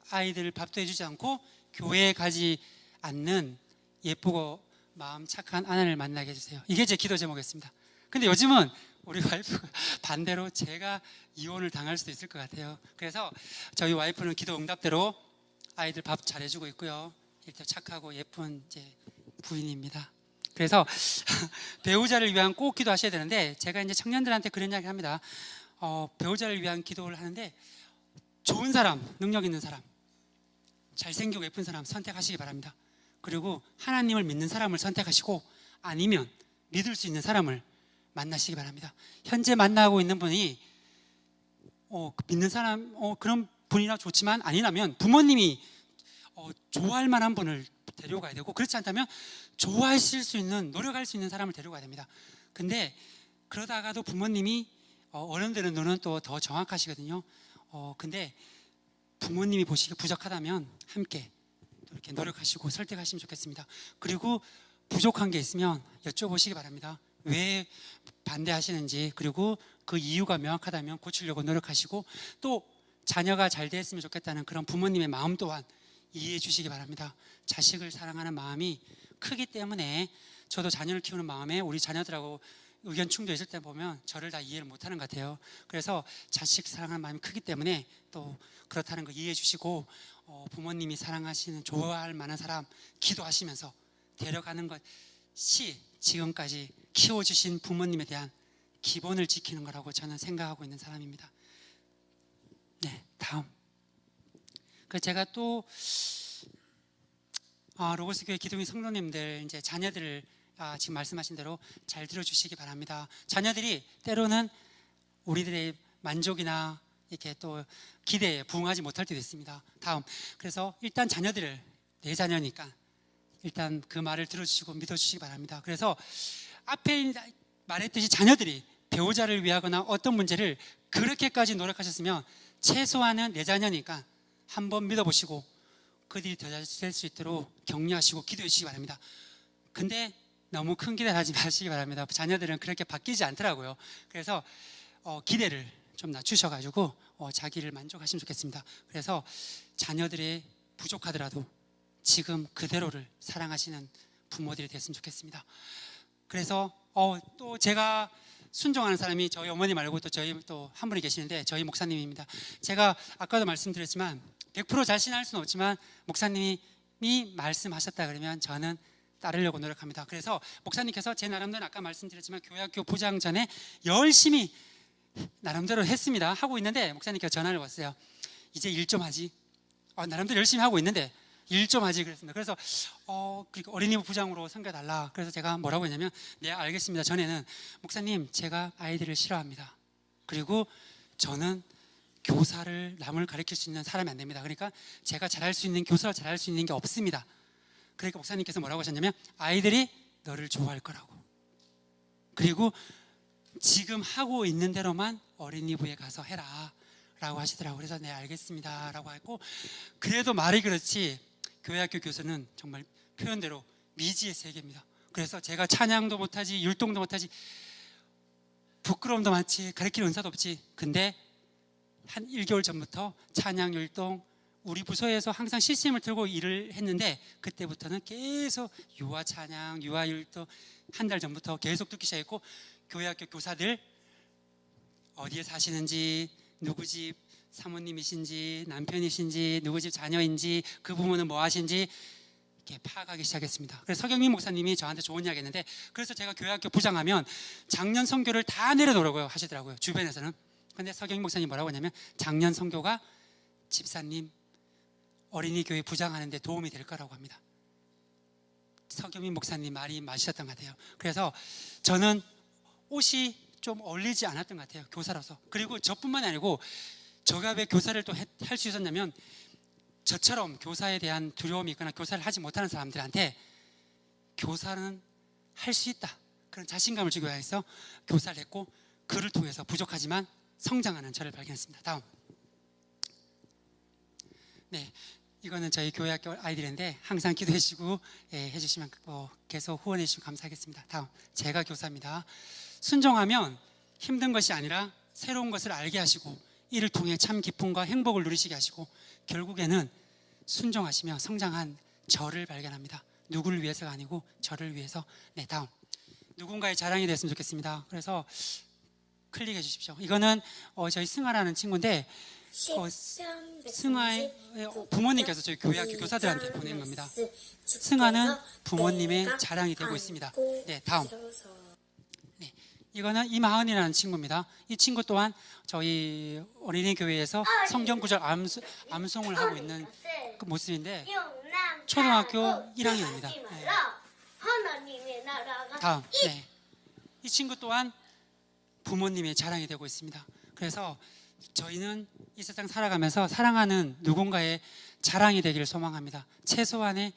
아이들 밥도 해주지 않고 교회에 가지 않는 예쁘고 마음 착한 아내를 만나게 해주세요. 이게 제 기도 제목이었습니다. 근데 요즘은 우리 와이프가 반대로 제가 이혼을 당할 수도 있을 것 같아요. 그래서 저희 와이프는 기도 응답대로 아이들 밥 잘해주고 있고요. 이렇게 착하고 예쁜 이제 부인입니다. 그래서 배우자를 위한 꼭 기도하셔야 되는데 제가 이제 청년들한테 그런 이야기 합니다. 배우자를 위한 기도를 하는데 좋은 사람, 능력 있는 사람, 잘생기고 예쁜 사람 선택하시기 바랍니다. 그리고 하나님을 믿는 사람을 선택하시고 아니면 믿을 수 있는 사람을 만나시기 바랍니다. 현재 만나고 있는 분이 믿는 사람 그런 분이나 좋지만 아니라면 부모님이 좋아할 만한 분을 데려가야 되고 그렇지 않다면 좋아하실 수 있는 노력할 수 있는 사람을 데려가야 됩니다. 근데 그러다가도 부모님이 어른들은 눈은 또 더 정확하시거든요. 근데 부모님이 보시기 부족하다면 함께 이렇게 노력하시고 설득하시면 좋겠습니다. 그리고 부족한 게 있으면 여쭤보시기 바랍니다. 왜 반대하시는지, 그리고 그 이유가 명확하다면 고치려고 노력하시고 또 자녀가 잘 됐으면 좋겠다는 그런 부모님의 마음 또한 이해해 주시기 바랍니다. 자식을 사랑하는 마음이 크기 때문에 저도 자녀를 키우는 마음에 우리 자녀들하고 의견 충돌 있을 때 보면 저를 다 이해를 못하는 것 같아요. 그래서 자식 사랑하는 마음이 크기 때문에 또 그렇다는 거 이해해 주시고 부모님이 사랑하시는 좋아할 만한 사람 기도하시면서 데려가는 것이 지금까지 키워주신 부모님에 대한 기본을 지키는 거라고 저는 생각하고 있는 사람입니다. 네, 다음. 제가 또 로고스 교회 기둥이 성도님들 이제 자녀들을 지금 말씀하신 대로 잘 들어주시기 바랍니다. 자녀들이 때로는 우리들의 만족이나 이렇게 또 기대에 부응하지 못할 때도 있습니다. 다음. 그래서 일단 자녀들을 내 자녀니까 일단 그 말을 들어주시고 믿어주시기 바랍니다. 그래서 앞에 말했듯이 자녀들이 배우자를 위하거나 어떤 문제를 그렇게까지 노력하셨으면 최소한은 내 자녀니까 한번 믿어보시고 그들이 더 잘 될 수 있도록 격려하시고 기도해 주시기 바랍니다. 근데 너무 큰 기대를 하지 마시기 바랍니다. 자녀들은 그렇게 바뀌지 않더라고요. 그래서 기대를 좀 낮추셔가지고 자기를 만족하시면 좋겠습니다. 그래서 자녀들이 부족하더라도 지금 그대로를 사랑하시는 부모들이 됐으면 좋겠습니다. 그래서 또 제가 순종하는 사람이 저희 어머니 말고 또 저희 또 한 분이 계시는데 저희 목사님입니다. 제가 아까도 말씀드렸지만 100% 자신할 수는 없지만 목사님이 말씀하셨다 그러면 저는 따르려고 노력합니다. 그래서 목사님께서 제 나름대로 아까 말씀드렸지만 교회학교 부장 전에 열심히 나름대로 했습니다. 하고 있는데 목사님께서 전화를 왔어요. 이제 일 좀 하지. 나름대로 열심히 하고 있는데 일 좀 하지 그랬습니다. 그래서 그러니까 어린이부 부장으로 섬겨달라. 그래서 제가 뭐라고 했냐면 네 알겠습니다. 전에는 목사님 제가 아이들을 싫어합니다. 그리고 저는 교사를 남을 가르칠 수 있는 사람이 안 됩니다. 그러니까 제가 잘할 수 있는 교사를 잘할 수 있는 게 없습니다. 그러니까 목사님께서 뭐라고 하셨냐면 아이들이 너를 좋아할 거라고. 그리고 지금 하고 있는 대로만 어린이부에 가서 해라 라고 하시더라고요. 그래서 네 알겠습니다 라고 했고 그래도 말이 그렇지 교회학교 교수는 정말 표현대로 미지의 세계입니다. 그래서 제가 찬양도 못하지 율동도 못하지 부끄러움도 많지 가르칠 은사도 없지 근데 한 1개월 전부터 찬양, 율동, 우리 부서에서 항상 시스템을 들고 일을 했는데 그때부터는 계속 유아 찬양, 유아 율도 한 달 전부터 계속 듣기 시작했고 교회학교 교사들 어디에 사시는지, 누구 집 사모님이신지, 남편이신지, 누구 집 자녀인지, 그 부모는 뭐 하신지 이렇게 파악하기 시작했습니다. 그래서 서경민 목사님이 저한테 좋은 이야기 했는데, 그래서 제가 교회학교 부장하면 작년 선교를 다 내려놓으라고 하시더라고요, 주변에서는. 근데 서경민 목사님 뭐라고 하냐면 작년 선교가 집사님 어린이 교회 부장하는데 도움이 될 거라고 합니다. 서경민 목사님 말이 맞으셨던 것 같아요. 그래서 저는 옷이 좀 어울리지 않았던 것 같아요, 교사로서. 그리고 저뿐만이 아니고 저가 왜 교사를 또 할 수 있었냐면, 저처럼 교사에 대한 두려움이 있거나 교사를 하지 못하는 사람들한테 교사는 할 수 있다, 그런 자신감을 주기 위해서 교사를 했고, 그를 통해서 부족하지만 성장하는 저를 발견했습니다. 다음. 네, 이거는 저희 교회학교 아이들인데 항상 기도해 주시고 해주시면 계속 후원해 주시면 감사하겠습니다. 다음. 제가 교사입니다. 순종하면 힘든 것이 아니라 새로운 것을 알게 하시고 이를 통해 참 기쁨과 행복을 누리시게 하시고 결국에는 순종하시며 성장한 저를 발견합니다. 누구를 위해서가 아니고 저를 위해서. 네, 다음. 누군가의 자랑이 됐으면 좋겠습니다. 그래서 클릭해 주십시오. 이거는 저희 승아라는 친구인데 승아의 부모님께서 저희 교회학교 교사들한테 보낸 겁니다. 승아는 부모님의 자랑이 되고 있습니다. 네, 다음. 네, 이거는 이마은이라는 친구입니다. 이 친구 또한 저희 어린이 교회에서 성경 구절 암송을 하고 있는 그 모습인데 초등학교 1학년입니다. 네. 다음. 네, 이 친구 또한 부모님의 자랑이 되고 있습니다. 그래서 저희는 이 세상 살아가면서 사랑하는 누군가의 자랑이 되기를 소망합니다. 최소한의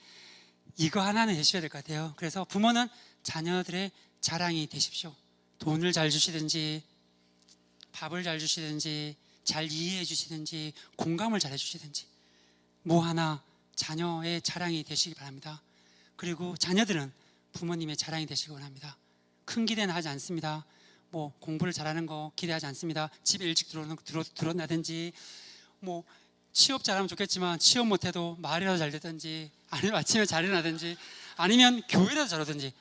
이거 하나는 해주셔야 될 것 같아요. 그래서 부모는 자녀들의 자랑이 되십시오. 돈을 잘 주시든지 밥을 잘 주시든지 잘 이해해 주시든지 공감을 잘 해주시든지 뭐 하나 자녀의 자랑이 되시기 바랍니다. 그리고 자녀들은 부모님의 자랑이 되시기 원합니다. 큰 기대는 하지 않습니다. 뭐 공부를 잘하는 거 기대하지 않습니다. 집에 일찍 들어온다든지 뭐 취업 잘하면 좋겠지만 취업 못해도 말이라도 잘 되든지 아니면 아침에 잘 일어나든지 아니면 교회라도 잘 오든지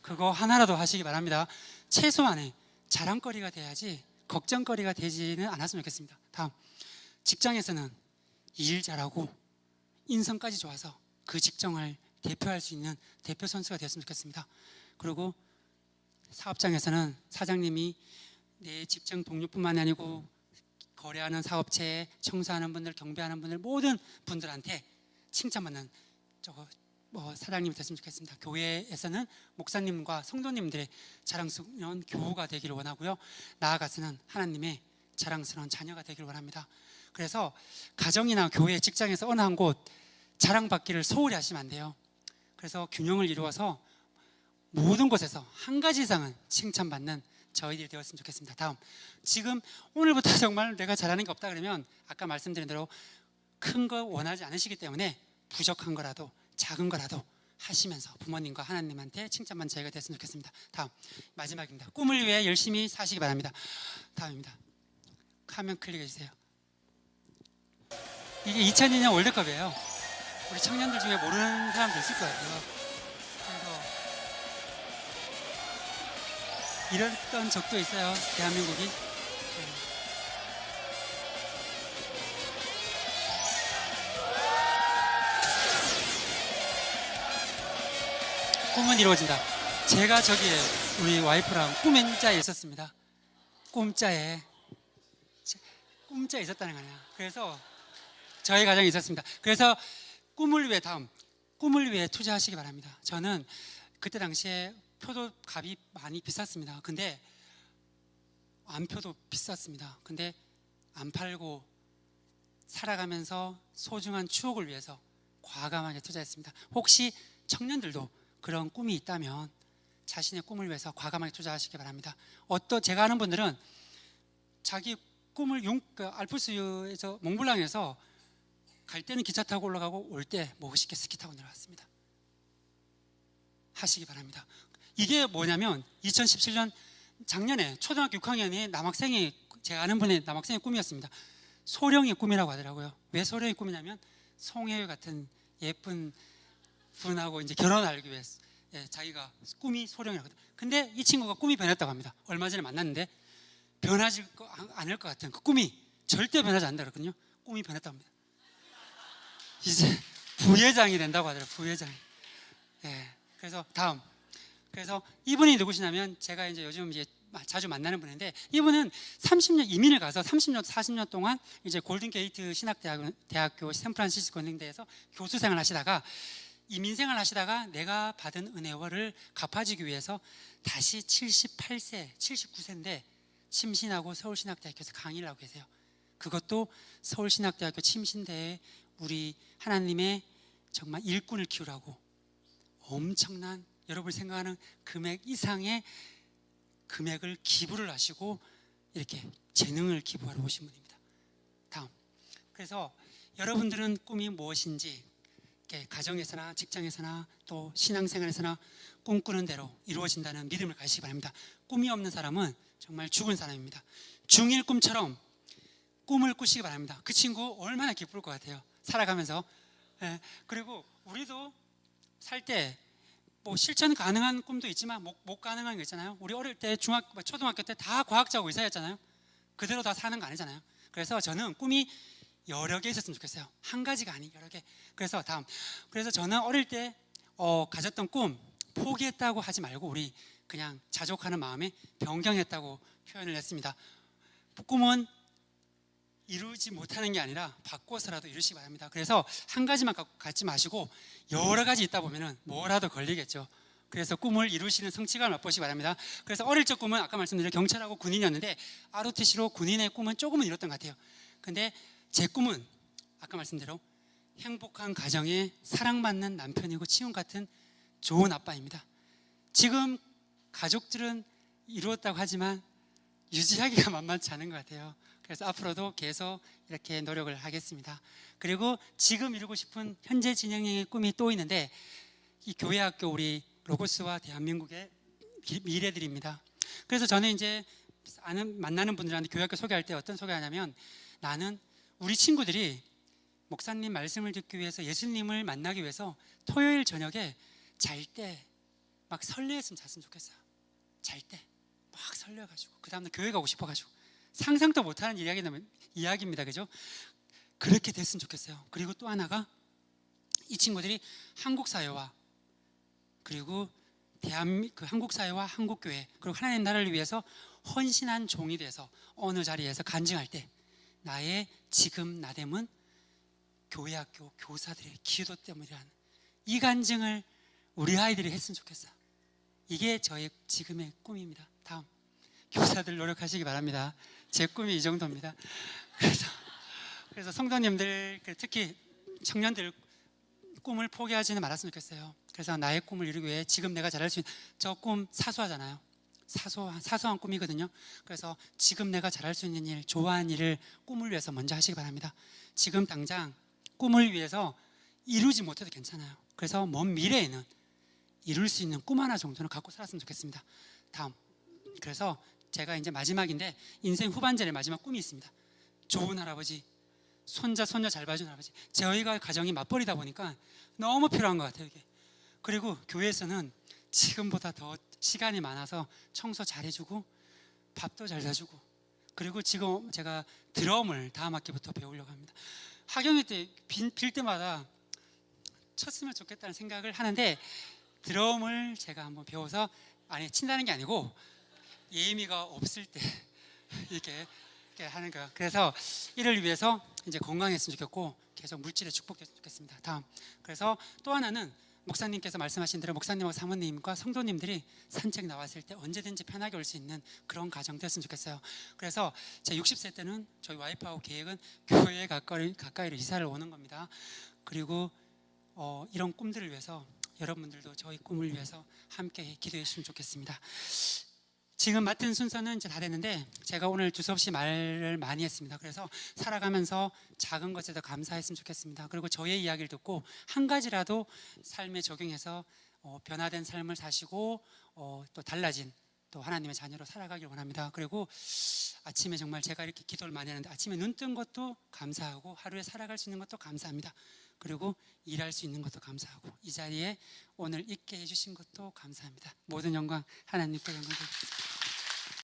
그거 하나라도 하시기 바랍니다. 최소한의 자랑거리가 돼야지 걱정거리가 되지는 않았으면 좋겠습니다. 다음. 직장에서는 일 잘하고 인성까지 좋아서 그 직장을 대표할 수 있는 대표 선수가 되었으면 좋겠습니다. 그리고 사업장에서는 사장님이 내 직장 동료뿐만이 아니고 거래하는 사업체, 청소하는 분들, 경비하는 분들 모든 분들한테 칭찬받는 사장님이 됐으면 좋겠습니다. 교회에서는 목사님과 성도님들의 자랑스러운 교우가 되기를 원하고요. 나아가서는 하나님의 자랑스러운 자녀가 되기를 원합니다. 그래서 가정이나 교회, 직장에서 어느 한 곳 자랑받기를 소홀히 하시면 안 돼요. 그래서 균형을 이루어서 모든 곳에서 한 가지 이상은 칭찬받는 저희들이 되었으면 좋겠습니다. 다음. 지금 오늘부터 정말 내가 잘하는 게 없다 그러면 아까 말씀드린 대로 큰 거 원하지 않으시기 때문에 부족한 거라도 작은 거라도 하시면서 부모님과 하나님한테 칭찬받는 저희가 됐으면 좋겠습니다. 다음. 마지막입니다. 꿈을 위해 열심히 사시기 바랍니다. 다음입니다. 화면 클릭해 주세요. 이게 2002년 월드컵이에요. 우리 청년들 중에 모르는 사람도 있을 것 같아요. 이랬던 적도 있어요, 대한민국이. 꿈은 이루어진다. 제가 저기에 우리 와이프랑 꿈자에 있었습니다. 꿈자에 있었다는 거 아니야. 그래서 저희 가정에 있었습니다. 그래서 꿈을 위해 투자하시기 바랍니다. 저는 그때 당시에 표도 값이 많이 비쌌습니다. 근데 안표도 비쌌습니다. 근데 안 팔고 살아가면서 소중한 추억을 위해서 과감하게 투자했습니다. 혹시 청년들도 그런 꿈이 있다면 자신의 꿈을 위해서 과감하게 투자하시기 바랍니다. 제가 아는 분들은 자기 꿈을 알프스에서 몽블랑에서 갈 때는 기차 타고 올라가고 올 때 멋있게 스키 타고 내려왔습니다. 하시기 바랍니다. 이게 뭐냐면 2017년 작년에 초등학교 6학년이 제가 아는 분의 남학생의 꿈이었습니다. 소령의 꿈이라고 하더라고요. 왜 소령의 꿈이냐면 송혜교 같은 예쁜 분하고 이제 결혼을 하기 위해서 자기가 꿈이 소령이라거든. 근데 이 친구가 꿈이 변했다고 합니다. 얼마 전에 만났는데 변하지 않을 것 같은 그 꿈이 절대 변하지 않는다 그랬거든요. 꿈이 변했다고 합니다. 이제 부회장이 된다고 하더라고요. 부회장. 그래서 다음. 그래서 이분이 누구시냐면 제가 이제 요즘 이제 자주 만나는 분인데 이분은 30년 이민을 가서 30년 40년 동안 이제 골든게이트 신학대학교 샌프란시스코 연행대에서 교수 생활 하시다가 이민 생활 하시다가 내가 받은 은혜를 갚아주기 위해서 다시 78세, 79세인데 침신하고 서울신학대학교에서 강의를 하고 계세요. 그것도 서울신학대학교 침신대에 우리 하나님의 정말 일꾼을 키우라고 엄청난 여러분이 생각하는 금액 이상의 금액을 기부를 하시고 이렇게 재능을 기부하러 오신 분입니다. 다음. 그래서 여러분들은 꿈이 무엇인지 가정에서나 직장에서나 또 신앙생활에서나 꿈꾸는 대로 이루어진다는 믿음을 가지시기 바랍니다. 꿈이 없는 사람은 정말 죽은 사람입니다. 중1 꿈처럼 꿈을 꾸시기 바랍니다. 그 친구 얼마나 기쁠 것 같아요. 살아가면서. 그리고 우리도 살 때 뭐 실천 가능한 꿈도 있지만 못 가능한 게 있잖아요. 우리 어릴 때 초등학교 때 다 과학자고 의사였잖아요. 그대로 다 사는 거 아니잖아요. 그래서 저는 꿈이 여러 개 있었으면 좋겠어요. 한 가지가 아닌 여러 개. 그래서 다음. 그래서 저는 어릴 때 가졌던 꿈 포기했다고 하지 말고 우리 그냥 자족하는 마음에 변경했다고 표현을 했습니다. 꿈은 이루지 못하는 게 아니라 바꿔서라도 이루시기 바랍니다. 그래서 한 가지만 갖지 마시고 여러 가지 있다 보면은 뭐라도 걸리겠죠. 그래서 꿈을 이루시는 성취감을 맛보시기 바랍니다. 그래서 어릴 적 꿈은 아까 말씀드린 경찰하고 군인이었는데 ROTC로 군인의 꿈은 조금은 이뤘던 것 같아요. 근데 제 꿈은 아까 말씀대로 행복한 가정에 사랑받는 남편이고 친구 같은 좋은 아빠입니다. 지금 가족들은 이루었다고 하지만 유지하기가 만만치 않은 것 같아요. 그래서 앞으로도 계속 이렇게 노력을 하겠습니다. 그리고 지금 이루고 싶은 현재 진행형의 꿈이 또 있는데 이 교회학교 우리 로고스와 대한민국의 미래들입니다. 그래서 저는 이제 만나는 분들한테 교회학교 소개할 때 어떤 소개하냐면 나는 우리 친구들이 목사님 말씀을 듣기 위해서 예수님을 만나기 위해서 토요일 저녁에 잘 때 막 설레었으면 잤으면 좋겠어요. 잘 때 막 설레가지고 그 다음날 교회 가고 싶어가지고 상상도 못하는 이야기입니다. 그죠? 그렇게 됐으면 좋겠어요. 그리고 또 하나가 이 친구들이 한국 사회와 그리고 한국 사회와 한국 교회 그리고 하나님 나라를 위해서 헌신한 종이 돼서 어느 자리에서 간증할 때 나의 지금 나됨은 교회 학교 교사들의 기도 때문이라는 이 간증을 우리 아이들이 했으면 좋겠어요. 이게 저의 지금의 꿈입니다. 다음. 교사들 노력하시기 바랍니다. 제 꿈이 이 정도입니다. 그래서 성도님들 특히 청년들 꿈을 포기하지는 말았으면 좋겠어요. 그래서 나의 꿈을 이루기 위해 지금 내가 잘할 수 있는 저 꿈 사소하잖아요. 사소한 꿈이거든요. 그래서 지금 내가 잘할 수 있는 일, 좋아하는 일을 꿈을 위해서 먼저 하시기 바랍니다. 지금 당장 꿈을 위해서 이루지 못해도 괜찮아요. 그래서 먼 미래에는 이룰 수 있는 꿈 하나 정도는 갖고 살았으면 좋겠습니다. 다음. 그래서 제가 이제 마지막인데 인생 후반전의 마지막 꿈이 있습니다. 좋은 할아버지, 손자, 손녀 잘 봐주는 할아버지. 저희가 가정이 맞벌이다 보니까 너무 필요한 것 같아요, 이게. 그리고 교회에서는 지금보다 더 시간이 많아서 청소 잘해주고 밥도 잘 사주고 그리고 지금 제가 드럼을 다음 학기부터 배우려고 합니다. 학영회 때 빌 때마다 쳤으면 좋겠다는 생각을 하는데 드럼을 제가 한번 배워서 친다는 게 아니고 예미가 없을 때 이렇게 하는 거예요. 그래서 이를 위해서 이제 건강했으면 좋겠고 계속 물질에 축복했으면 좋겠습니다. 다음. 그래서 또 하나는 목사님께서 말씀하신 대로 목사님과 사모님과 성도님들이 산책 나왔을 때 언제든지 편하게 올 수 있는 그런 가정 됐으면 좋겠어요. 그래서 제 60세 때는 저희 와이프하고 계획은 교회에 가까이로 이사를 오는 겁니다. 그리고 이런 꿈들을 위해서 여러분들도 저희 꿈을 위해서 함께 기도해 주시면 좋겠습니다. 지금 맡은 순서는 이제 다 됐는데 제가 오늘 두서없이 말을 많이 했습니다. 그래서 살아가면서 작은 것에도 감사했으면 좋겠습니다. 그리고 저의 이야기를 듣고 한 가지라도 삶에 적용해서 변화된 삶을 사시고 또 달라진 또 하나님의 자녀로 살아가길 원합니다. 그리고 아침에 정말 제가 이렇게 기도를 많이 하는데 아침에 눈 뜬 것도 감사하고 하루에 살아갈 수 있는 것도 감사합니다. 그리고 일할 수 있는 것도 감사하고 이 자리에 오늘 있게 해주신 것도 감사합니다. 모든 영광 하나님께 영광 드립니다.